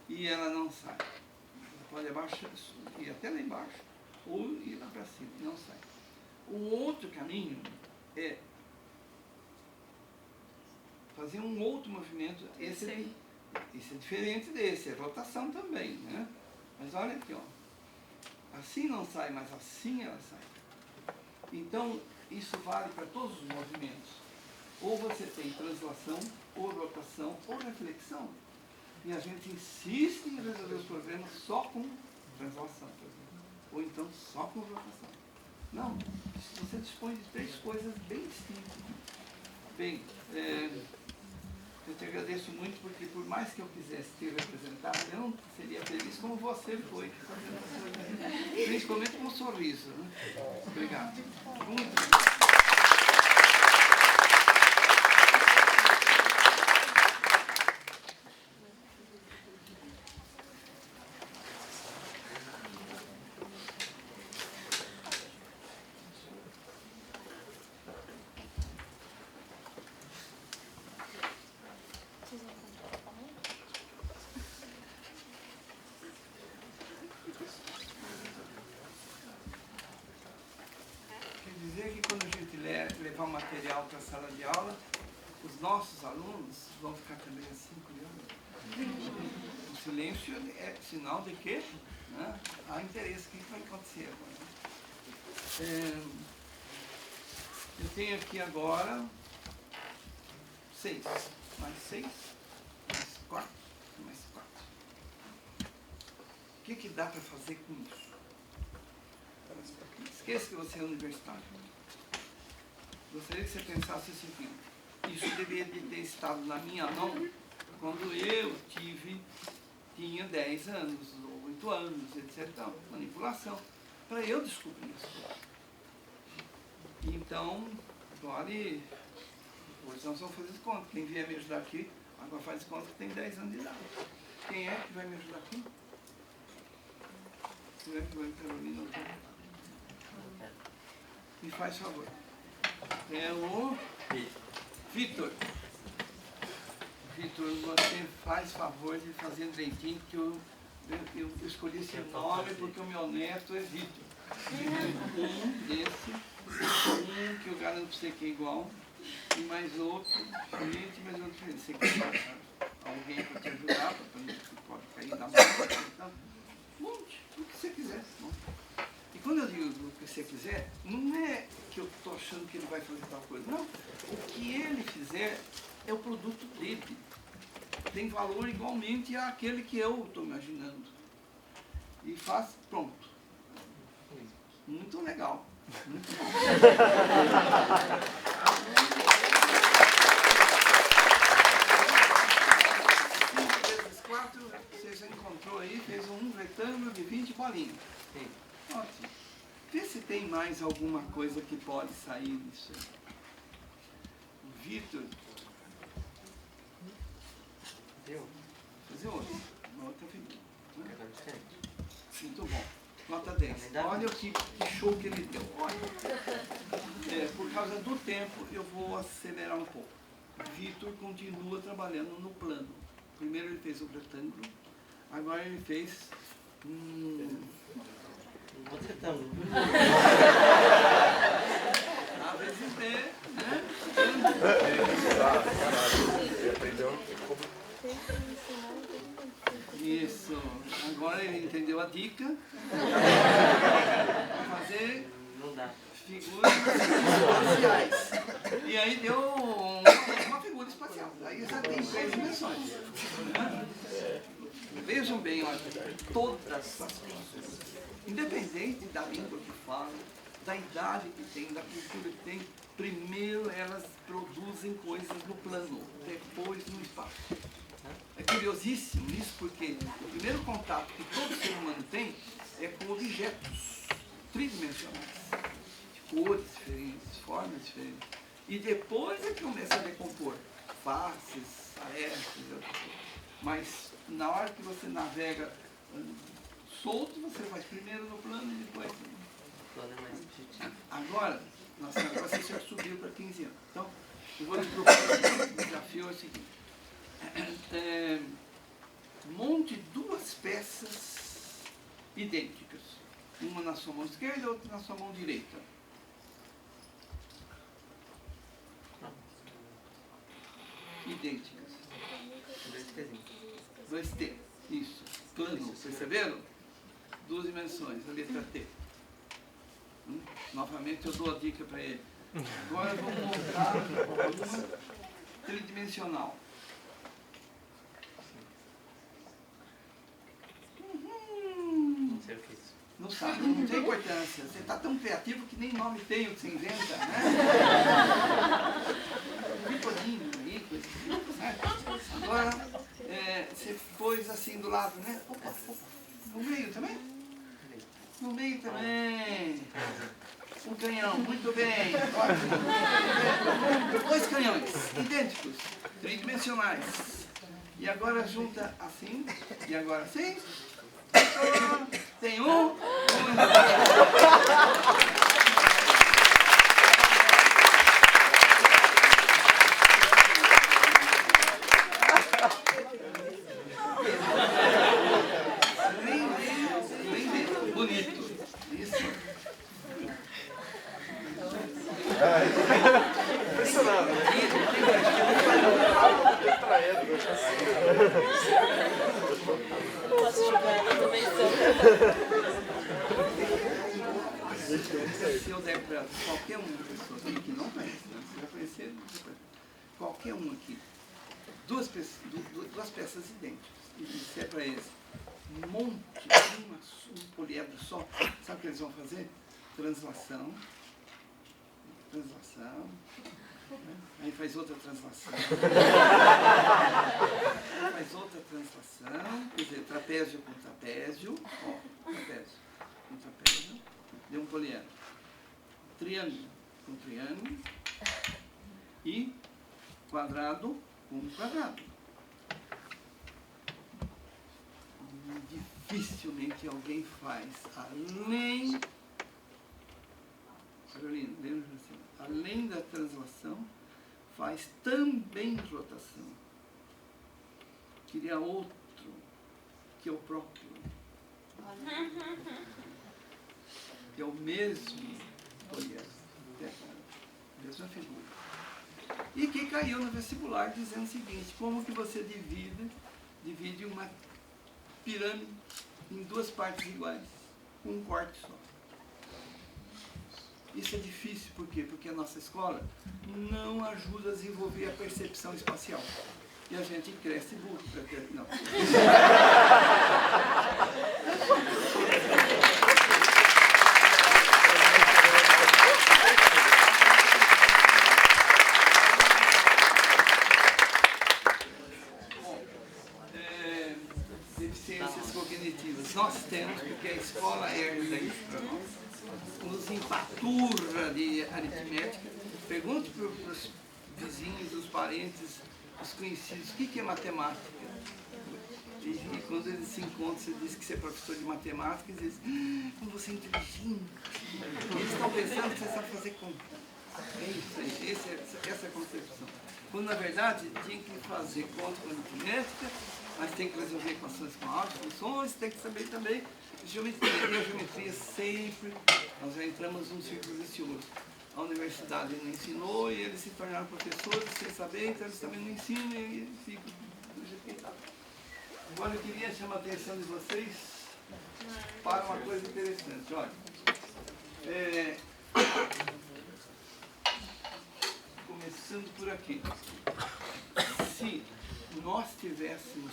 e ela não sai. Ela pode abaixar, ir até lá embaixo ou ir lá para cima, não sai. O outro caminho é fazer um outro movimento. Esse é diferente desse, é rotação também, né? Mas olha aqui, ó. Assim não sai, mas assim ela sai. Então, isso vale para todos os movimentos. Ou você tem translação, ou rotação, ou reflexão. E a gente insiste em resolver os problemas só com translação, por exemplo. Ou então só com rotação. Não, você dispõe de três coisas bem distintas. Bem, eu te agradeço muito porque por mais que eu quisesse te representar, eu não seria feliz como você foi, principalmente com um sorriso. Né? Obrigado. Muito obrigado. Levar o material para a sala de aula, os nossos alunos vão ficar também assim, curiosos. O silêncio é sinal de que, né, há interesse. O que vai acontecer agora? Eu tenho aqui agora 6, mais 6, mais 4, mais 4. O que dá para fazer com isso? Esqueça que você é universitário. Gostaria que você pensasse o seguinte: isso deveria de ter estado na minha mão quando eu tinha 10 anos, ou 8 anos, etc. Então, manipulação, para eu descobrir isso. Então, hoje nós vamos fazer conta. Quem vier me ajudar aqui, agora faz conta que tem 10 anos de idade. Quem é que vai me ajudar aqui? Quem é que vai, Carolina? Me faz favor. É o Vitor. Vitor, você faz favor de fazer direitinho, porque eu escolhi esse nome porque o meu neto é Vitor. Um que eu garanto para você que é igual, e mais outro diferente, mais outro diferente. Você quer alguém para te ajudar, para não pode cair da mão, monte, o que você quiser. E quando eu digo o que você quiser, não é que eu estou achando que ele vai fazer tal coisa. Não. O que ele fizer é o produto dele. Tem valor igualmente àquele que eu estou imaginando. E faz, pronto. Muito legal. Muito bom. 5 vezes 4, você já encontrou aí, fez um retângulo de 20 bolinhas. Sim. Ótimo. Vê se tem mais alguma coisa que pode sair disso aí. O Vitor fazer outra. Uma outra figura. Né? Muito bom. Nota 10. Olha que show que ele deu. Olha. Por causa do tempo, eu vou acelerar um pouco. Vitor continua trabalhando no plano. Primeiro ele fez o retângulo, agora ele fez a vezes B, né? Isso. Agora ele entendeu a dica. Fazer figuras espaciais. E aí deu uma figura espacial. Aí já tem 3 dimensões. Né? Vejam bem, olha, todas as pessoas, independente da língua que falam, da idade que tem, da cultura que tem, primeiro elas produzem coisas no plano, depois no espaço. É curiosíssimo isso, porque o primeiro contato que todo ser humano tem é com objetos tridimensionais, de cores diferentes, formas diferentes. E depois é que começa a decompor faces, arestas e outras coisas. Mas na hora que você navega solto, você faz primeiro no plano e depois... Agora, nossa, você já subiu para 15 anos. Então, eu vou lhe propor o desafio é o seguinte. Monte 2 peças idênticas. Uma na sua mão esquerda e outra na sua mão direita. Idênticas. 2T. Isso. Plano. Perceberam? 2 dimensões. A letra T. Novamente eu dou a dica para ele. Agora vamos montar uma tridimensional. Não sabe, não tem importância. Você está tão criativo que nem nome tem o que você inventa, né? Picolinho aí, coisa assim, certo? Agora, você pôs assim do lado, né? Opa, no meio também? No meio também. Um canhão, muito bem. Ótimo. 2 canhões, idênticos, tridimensionais. E agora junta assim, e agora assim. Tem um. Bonito. Isso. Impressionado, né? Posso jogar ela também sou. Se eu der para qualquer uma das pessoas aqui que não conhece, né? Você vai conhecer, qualquer um aqui, 2 peças idênticas, e disser para eles, monte um poliedro só, sabe o que eles vão fazer? Translação, né? Aí faz outra translação, faz outra translação, quer dizer, trapézio com trapézio, ó, trapézio com trapézio, deu um poliedro, triângulo com triângulo e quadrado com quadrado. Dificilmente alguém faz além, Carolina, lembra assim, além da translação, faz também rotação. Queria outro, que é o próprio. Que é o mesmo poliedro, mesma figura. E que caiu no vestibular dizendo o seguinte, como que você divide uma pirâmide em 2 partes iguais, com um corte só. Isso é difícil, por quê? Porque a nossa escola não ajuda a desenvolver a percepção espacial. E a gente cresce burro para ter... Não. Deficiências cognitivas. Nós temos, porque a escola herda isso para nós. Nos empaturra de aritmética. Pergunte para os vizinhos, os parentes, os conhecidos, o que é matemática? E quando eles se encontram, você diz que você é professor de matemática, eles dizem, como você é inteligente. Eles estão pensando que você sabe fazer conta. É isso aí, essa é a concepção. Quando na verdade tinha que fazer conta com aritmética, mas tem que resolver equações com altas funções, tem que saber também geometria. E a geometria sempre, nós já entramos num círculo vicioso. A universidade não ensinou e eles se tornaram professores sem saber, então eles também não ensinam e ficam do jeito que está. Agora eu queria chamar a atenção de vocês para uma coisa interessante. Olha, começando por aqui. Se nós tivéssemos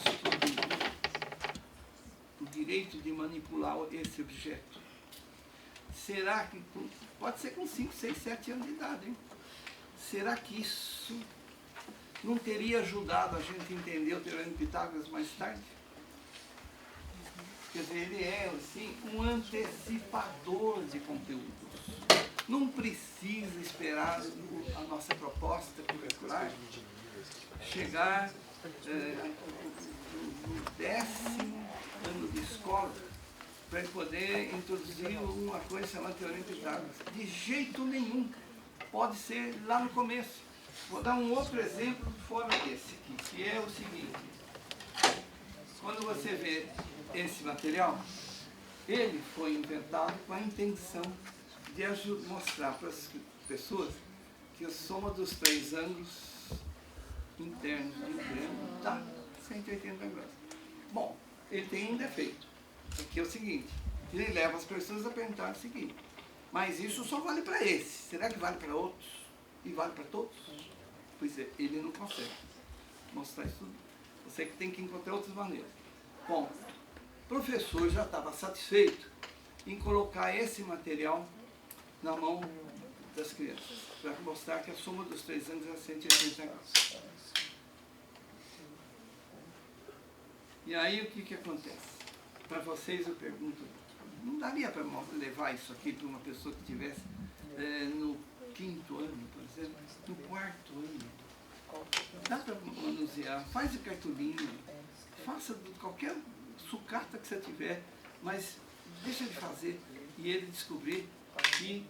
o direito de manipular esse objeto, será que, pode ser com 5, 6, 7 anos de idade, hein? Será que isso não teria ajudado a gente a entender o Teorema de Pitágoras mais tarde? Quer dizer, ele é, assim, um antecipador de conteúdos. Não precisa esperar a nossa proposta curricular chegar no 10º ano de escola para poder introduzir uma coisa chamada Teorema de Pitágoras. De jeito nenhum. Pode ser lá no começo. Vou dar um outro exemplo fora desse aqui, que é o seguinte. Quando você vê esse material, ele foi inventado com a intenção de mostrar para as pessoas que a soma dos 3 ângulos internos de um triângulo dá 180 graus. Bom, ele tem um defeito, que é o seguinte, ele leva as pessoas a perguntar o seguinte, mas isso só vale para esse, será que vale para outros? E vale para todos? Pois é, ele não consegue mostrar isso tudo. Você que tem que encontrar outras maneiras. Bom, o professor já estava satisfeito em colocar esse material na mão das crianças, para mostrar que a soma dos 3 ângulos é 180 graus. E aí o que acontece? Para vocês eu pergunto, não daria para levar isso aqui para uma pessoa que estivesse no 5º ano, por exemplo, no 4º ano? Dá para manusear, faz a cartolina, faça qualquer sucata que você tiver, mas deixa de fazer e ele descobrir que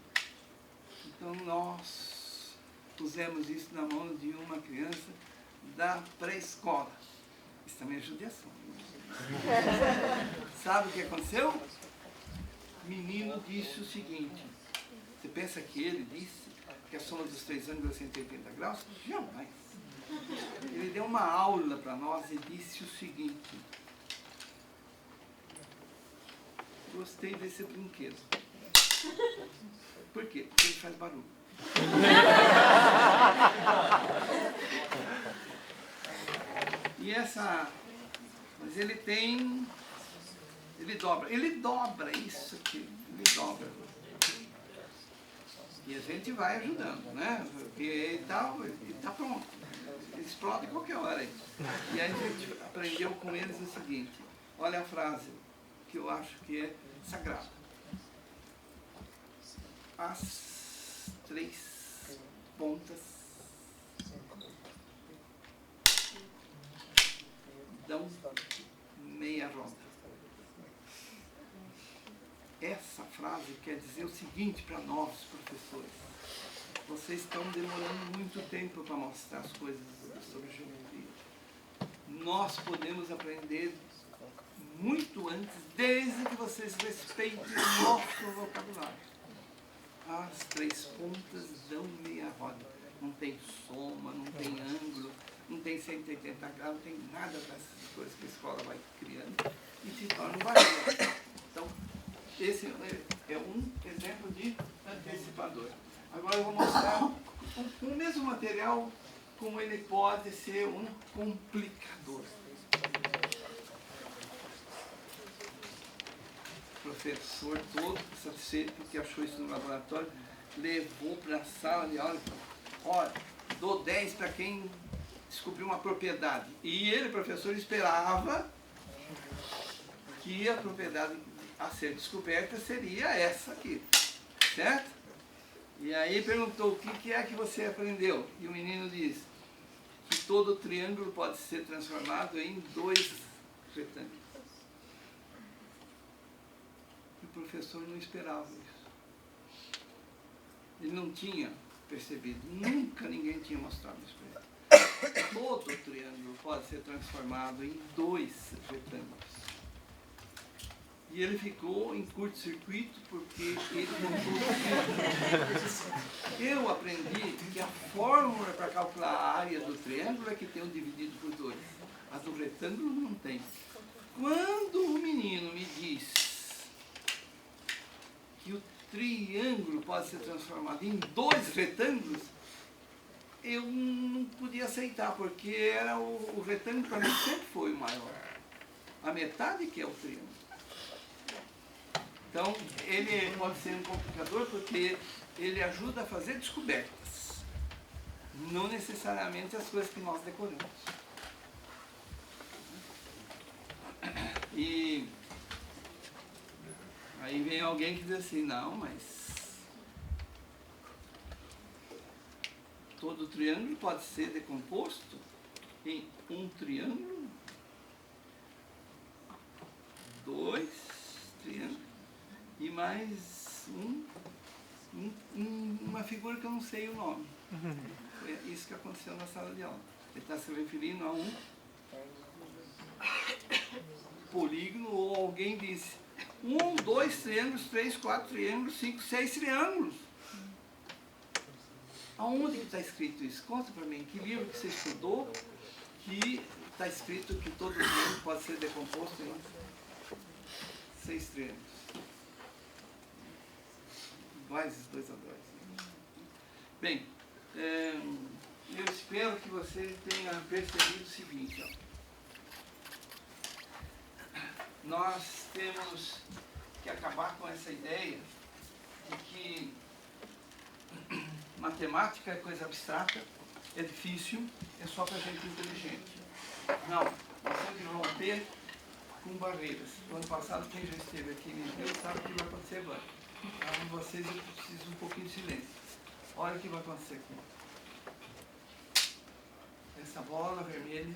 então nós pusemos isso na mão de uma criança da pré-escola. Isso também é judiação. Sabe o que aconteceu? O menino disse o seguinte, você pensa que ele disse que a soma dos 3 ângulos é 180 graus? Jamais. Ele deu uma aula para nós e disse o seguinte, gostei desse brinquedo. Por quê? Porque ele faz barulho. E mas ele dobra isso aqui, ele dobra. E a gente vai ajudando, né? Porque ele tá pronto. Ele explode qualquer hora aí. E aí a gente aprendeu com eles o seguinte, olha a frase que eu acho que é sagrada. As 3 pontas dão meia roda. Essa frase quer dizer o seguinte para nós, professores. Vocês estão demorando muito tempo para mostrar as coisas sobre geometria. Nós podemos aprender muito antes, desde que vocês respeitem o nosso vocabulário. As 3 pontas dão meia roda. Não tem soma, não tem ângulo, não tem 180 graus, não tem nada dessas coisas que a escola vai criando e se torna um valor. Então, esse é um exemplo de antecipador. Agora eu vou mostrar o mesmo material, como ele pode ser um complicador. O professor todo satisfeito porque achou isso no laboratório, levou para a sala de aula e falou, olha, dou 10 para quem descobriu uma propriedade. E ele, professor, esperava que a propriedade a ser descoberta seria essa aqui, certo? E aí perguntou, o que é que você aprendeu? E o menino disse que todo triângulo pode ser transformado em 2 retângulos. E o professor não esperava isso. Ele não tinha percebido, nunca ninguém tinha mostrado isso para ele. Todo triângulo pode ser transformado em 2 retângulos. E ele ficou em curto-circuito porque ele montou. Eu aprendi que a fórmula para calcular a área do triângulo é que tem o dividido por 2. A do retângulo não tem. Quando o menino me diz que o triângulo pode ser transformado em 2 retângulos, eu não podia aceitar, porque era o retângulo para mim sempre foi o maior. A metade que é o triângulo. Então, ele pode ser um complicador porque ele ajuda a fazer descobertas. Não necessariamente as coisas que nós decoramos. E aí vem alguém que diz assim, não, mas todo triângulo pode ser decomposto em um triângulo, 2 triângulos e mais uma figura que eu não sei o nome. Foi isso que aconteceu na sala de aula. Ele está se referindo a um polígono, ou alguém disse 1, 2 triângulos, 3, 4 triângulos, 5, 6 triângulos. Aonde que está escrito isso? Conta para mim, que livro que você estudou que está escrito que todo triângulo pode ser decomposto em 6 triângulos. Iguais 2 a 2. Bem, eu espero que você tenha percebido o seguinte, ó. Nós temos que acabar com essa ideia de que matemática é coisa abstrata, é difícil, é só para gente inteligente. Não, nós temos que romper com barreiras. No ano passado, quem já esteve aqui me viu sabe o que vai acontecer agora. Para vocês eu preciso um pouquinho de silêncio. Olha o que vai acontecer aqui. Essa bola vermelha.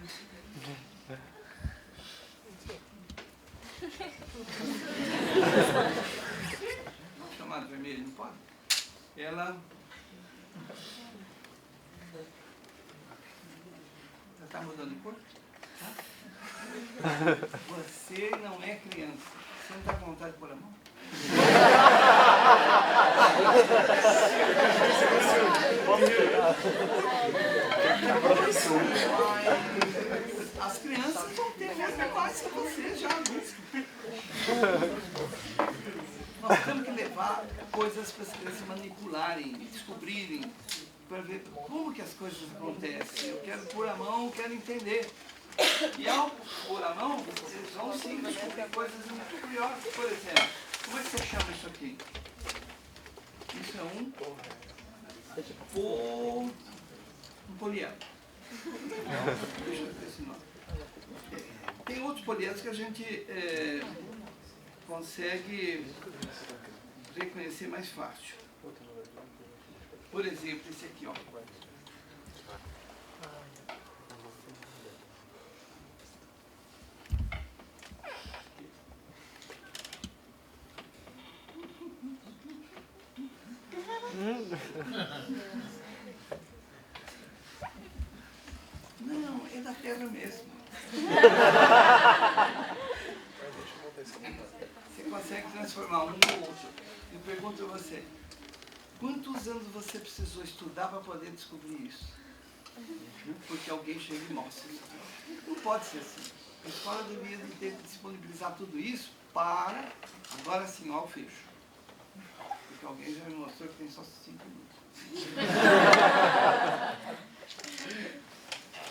Vamos chamar de vermelho, não pode? Ela já está mudando de cor? Tá? Você não é criança. Você não está com vontade de pôr a mão? As crianças vão ter mesmo mais que você já, adultos. Nós temos que levar coisas para as crianças manipularem, descobrirem, para ver como que as coisas acontecem. Eu quero pôr a mão, eu quero entender. E ao pôr a mão, eles vão sim descobrir coisas muito curiosas. Por exemplo, como é que você chama isso aqui? Isso é um poliedro. Deixa eu ver esse nome. Tem outros poliedros que a gente consegue reconhecer mais fácil. Por exemplo, esse aqui, ó. Não, é da Terra mesmo. Você consegue transformar um no outro. Eu pergunto a você, quantos anos você precisou estudar para poder descobrir isso? Porque alguém chega e mostra. Não pode ser assim. A escola deveria ter que disponibilizar tudo isso para, agora sim, ó, o fecho. Porque alguém já me mostrou que tem só 5 minutos.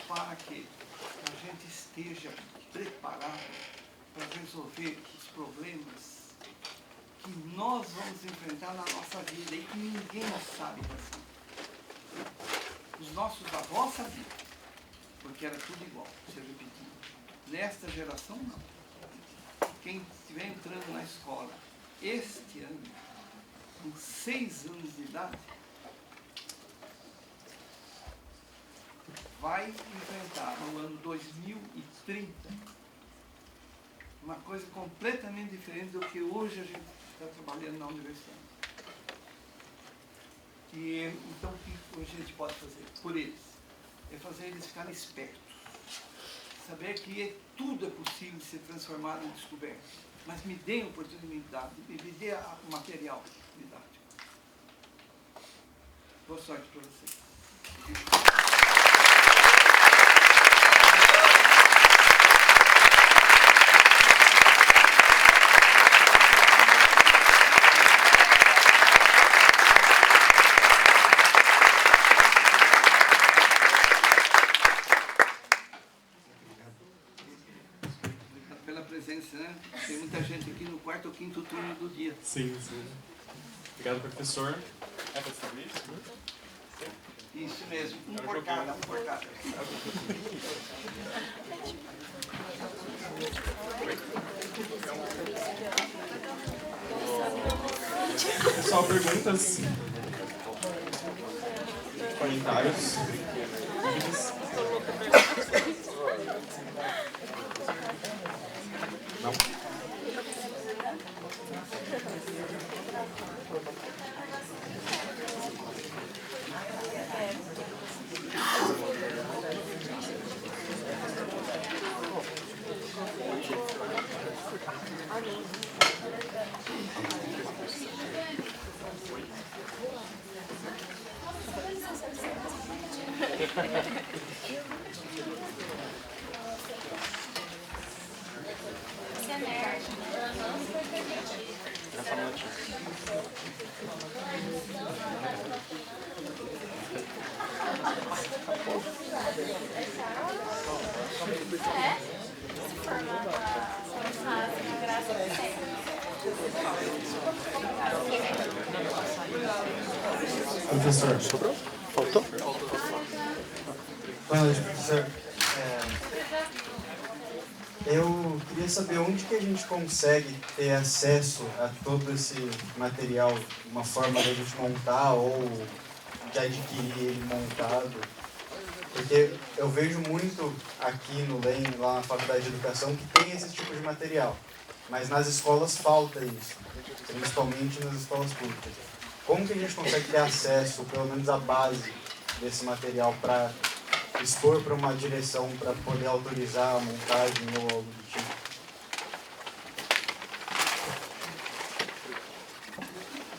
Para que a gente esteja preparado para resolver os problemas que nós vamos enfrentar na nossa vida e que ninguém sabe assim. Os nossos avós sabiam, porque era tudo igual, se repetia. Nesta geração, não. Quem estiver entrando na escola este ano, com 6 anos de idade, vai enfrentar no ano 2030 uma coisa completamente diferente do que hoje a gente está trabalhando na universidade. Então, o que a gente pode fazer por eles? É fazer eles ficarem espertos. Saber que tudo é possível de ser transformado em descoberta. Mas me dê a oportunidade, me dê o material didático. Boa sorte para vocês. Né? Tem muita gente aqui no quarto ou quinto turno do dia. Sim, sim. Obrigado, professor. É para saber isso? Isso mesmo, um por cada. Pessoal, perguntas? Comentários? Dúvidas? Não. Professor, sobrou? Faltou? Boa noite, professor. Eu queria saber onde que a gente consegue ter acesso a todo esse material, uma forma de a gente montar ou de adquirir ele montado. Porque eu vejo muito aqui no LEM, lá na Faculdade de Educação, que tem esse tipo de material. Mas nas escolas falta isso, principalmente nas escolas públicas. Como que a gente consegue ter acesso, pelo menos a base desse material para expor para uma direção para poder autorizar a montagem ou algo do tipo?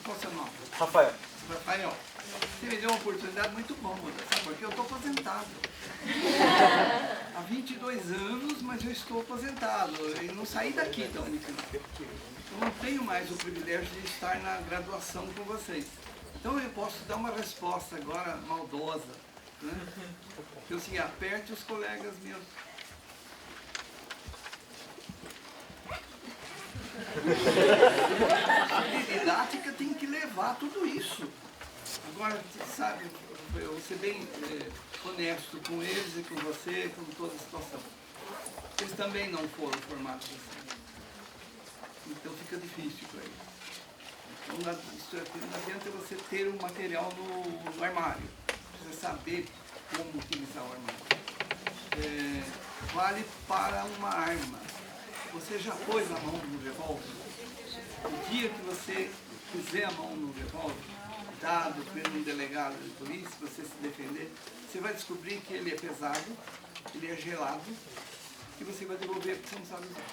Qual o seu nome? Rafael. Rafael, você me deu uma oportunidade muito boa, sabe? Porque eu estou aposentado. Há 22 anos, mas eu estou aposentado. E não saí daqui tão muito. Eu não tenho mais o privilégio de estar na graduação com vocês. Então eu posso dar uma resposta agora maldosa. Né? Eu assim, aperte os colegas meus. A didática tem que levar tudo isso. Agora, sabe, eu vou ser bem honesto com eles e com você, com toda a situação. Eles também não foram formados assim. Então fica difícil para eles. Então não adianta você ter um material no armário. Precisa saber como utilizar o armário. Vale para uma arma. Você já pôs a mão no revólver? O dia que você puser a mão no revólver, dado por um delegado de polícia, você se defender, você vai descobrir que ele é pesado, ele é gelado, e você vai devolver porque você não sabe usar.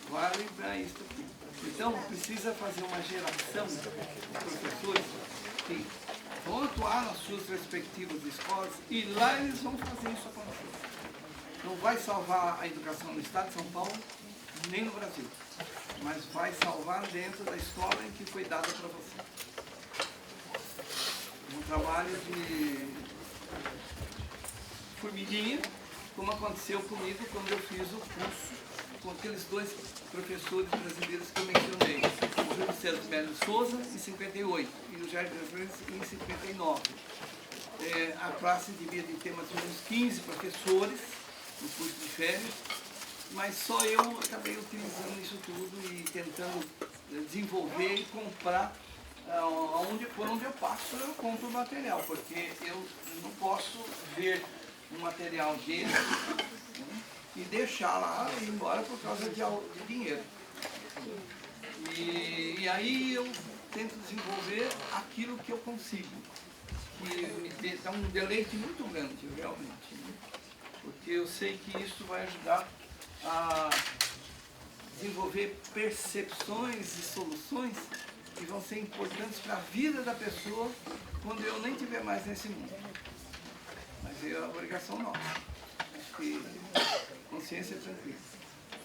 Vale para isso aqui. Então, precisa fazer uma geração de professores que vão atuar nas suas respectivas escolas e lá eles vão fazer isso acontecer. Não vai salvar a educação no estado de São Paulo, nem no Brasil, mas vai salvar dentro da escola em que foi dada para você. Um trabalho de formiguinha, como aconteceu comigo quando eu fiz o curso com aqueles dois professores brasileiros que eu mencionei, o Júlio César Melo Souza, em 58, e o Jair Francis, em 59. A classe devia de ter mais ou menos 15 professores no curso de férias, mas só eu acabei utilizando isso tudo e tentando desenvolver e comprar. Por onde eu passo, eu compro o material, porque eu não posso ver um material dele e deixar lá e ir embora por causa de dinheiro. E aí eu tento desenvolver aquilo que eu consigo, que me dá um deleite muito grande, realmente, né? Porque eu sei que isso vai ajudar a desenvolver percepções e soluções que vão ser importantes para a vida da pessoa quando eu nem estiver mais nesse mundo. Mas é a obrigação nossa. Acho que consciência é tranquila.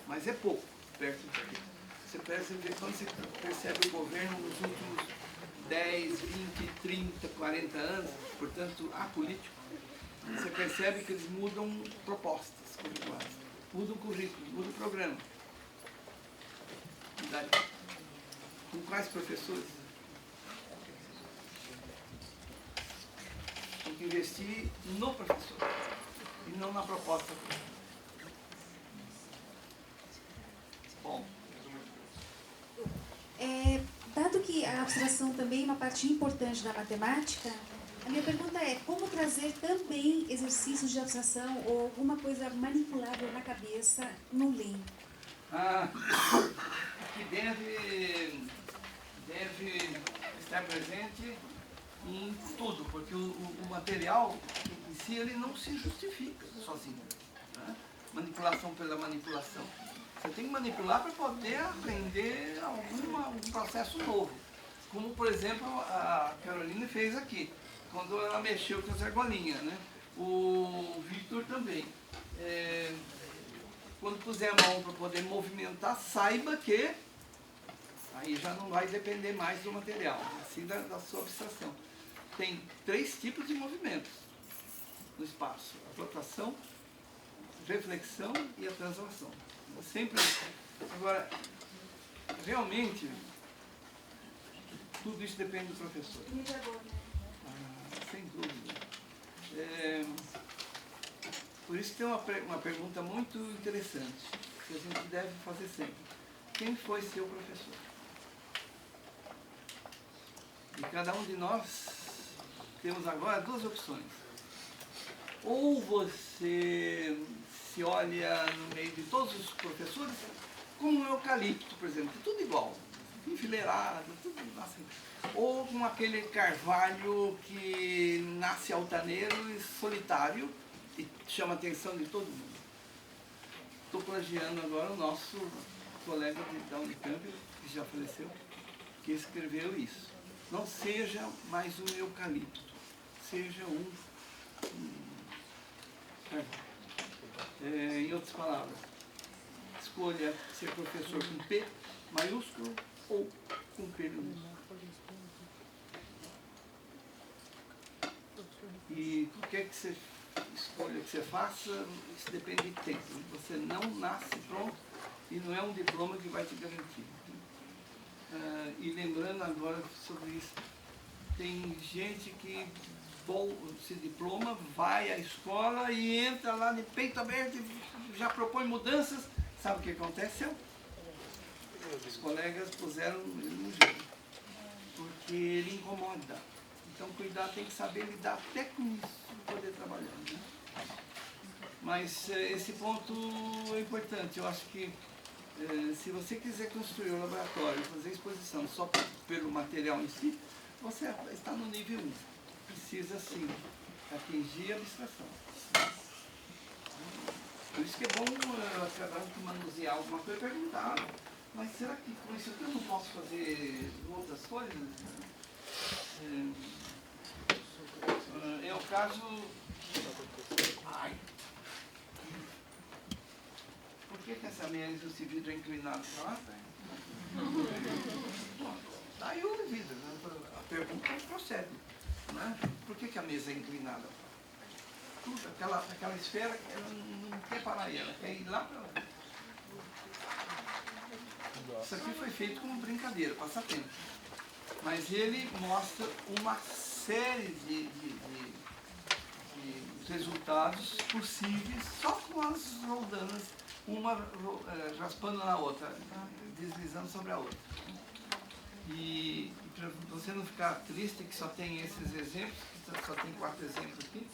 Mas é pouco perto disso. Você percebe, quando você percebe o governo nos últimos 10, 20, 30, 40 anos, portanto, apolítico, você percebe que eles mudam propostas curriculares, mudam o currículo, mudam o programa. Com quais professores? Tem que investir no professor e não na proposta. Bom. Dado que a abstração também é uma parte importante da matemática, a minha pergunta é como trazer também exercícios de abstração ou alguma coisa manipulável na cabeça no LEM? Que deve estar presente em tudo, porque o material em si ele não se justifica sozinho. Né? Manipulação pela manipulação. Você tem que manipular para poder aprender algum processo novo. Como, por exemplo, a Caroline fez aqui, quando ela mexeu com as argolinhas. Né? O Victor também. Quando puser a mão para poder movimentar, saiba que aí já não vai depender mais do material, assim da sua abstração. Tem 3 tipos de movimentos no espaço: a flotação, a reflexão e a translação. Sempre. Agora, realmente, tudo isso depende do professor. Sem dúvida. Por isso tem uma pergunta muito interessante, que a gente deve fazer sempre. Quem foi seu professor? E cada um de nós temos agora 2 opções. Ou você se olha no meio de todos os professores como um eucalipto, por exemplo, tudo igual, enfileirado, tudo assim. Ou com aquele carvalho que nasce altaneiro e solitário e chama a atenção de todo mundo. Estou plagiando agora o nosso colega da Unicamp, que já faleceu, que escreveu isso. Não seja mais um eucalipto, seja um carvalho. Em outras palavras, escolha ser professor com P maiúsculo ou com P minúsculo. E o que é que você escolha que você faça, isso depende de tempo. Você não nasce pronto e não é um diploma que vai te garantir. E lembrando agora sobre isso, tem gente que se diploma, vai à escola e entra lá de peito aberto e já propõe mudanças. Sabe o que aconteceu? Os colegas puseram ele no jogo, porque ele incomoda. Então, cuidar, tem que saber lidar até com isso para poder trabalhar. Né? Mas esse ponto é importante. Eu acho que se você quiser construir um laboratório, fazer exposição só pelo material em si, você está no nível 1. Precisa, sim, atingir a abstração. Por isso que é bom cada um que manusear alguma coisa perguntar, mas será que com isso aqui eu não posso fazer outras coisas? É o caso... Ai. Por que essa mesa, esse vidro é inclinado para lá? Daí o vidro, né? A pergunta procede. Né? Por que a mesa é inclinada? Tudo, aquela esfera, ela não quer parar aí, ela quer ir lá para lá. Isso aqui foi feito como brincadeira, passatempo. Mas ele mostra uma série de resultados possíveis só com as roldanas, uma raspando na outra, deslizando sobre a outra. E para você não ficar triste que só tem esses exemplos, só tem 4 exemplos aqui,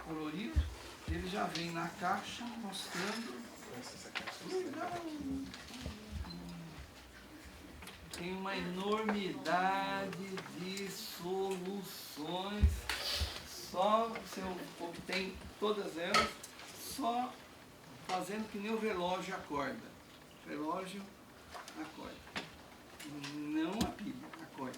coloridos, ele ele já vem na caixa mostrando. Tem uma enormidade de soluções. Só você obtém todas elas só fazendo que nem o relógio acorda. O relógio acorda. Não a pilha, acorda.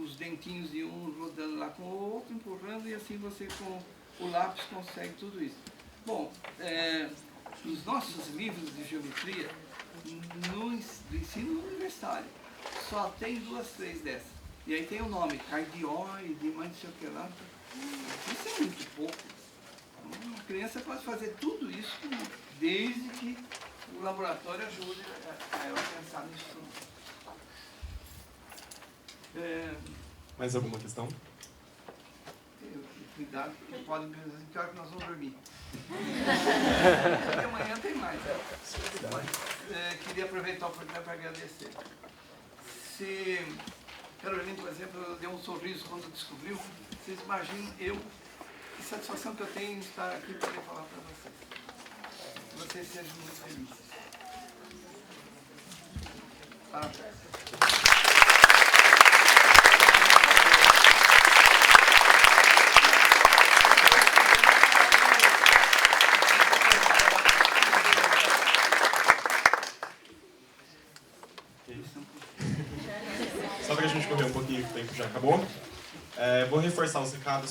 Os dentinhos de um rodando lá com o outro, empurrando, e assim você com o lápis consegue tudo isso. Bom, nos nossos livros de geometria, do ensino universitário, só tem 2, 3 dessas. E aí tem o nome, cardioide, mais não sei o que lá. Isso é muito pouco. Uma criança pode fazer tudo isso desde que o laboratório ajude a ela pensar nisso tudo. Mais alguma questão? Cuidado, porque pode me dizer que hora que nós vamos dormir. E amanhã tem mais. Queria aproveitar a oportunidade para agradecer. Se Carolina, por exemplo, deu um sorriso quando descobriu, vocês imaginam que satisfação que eu tenho em estar aqui para poder falar para vocês. Que vocês sejam muito felizes. Parabéns. Só para a gente correr um pouquinho, que o tempo já acabou. Vou reforçar os recados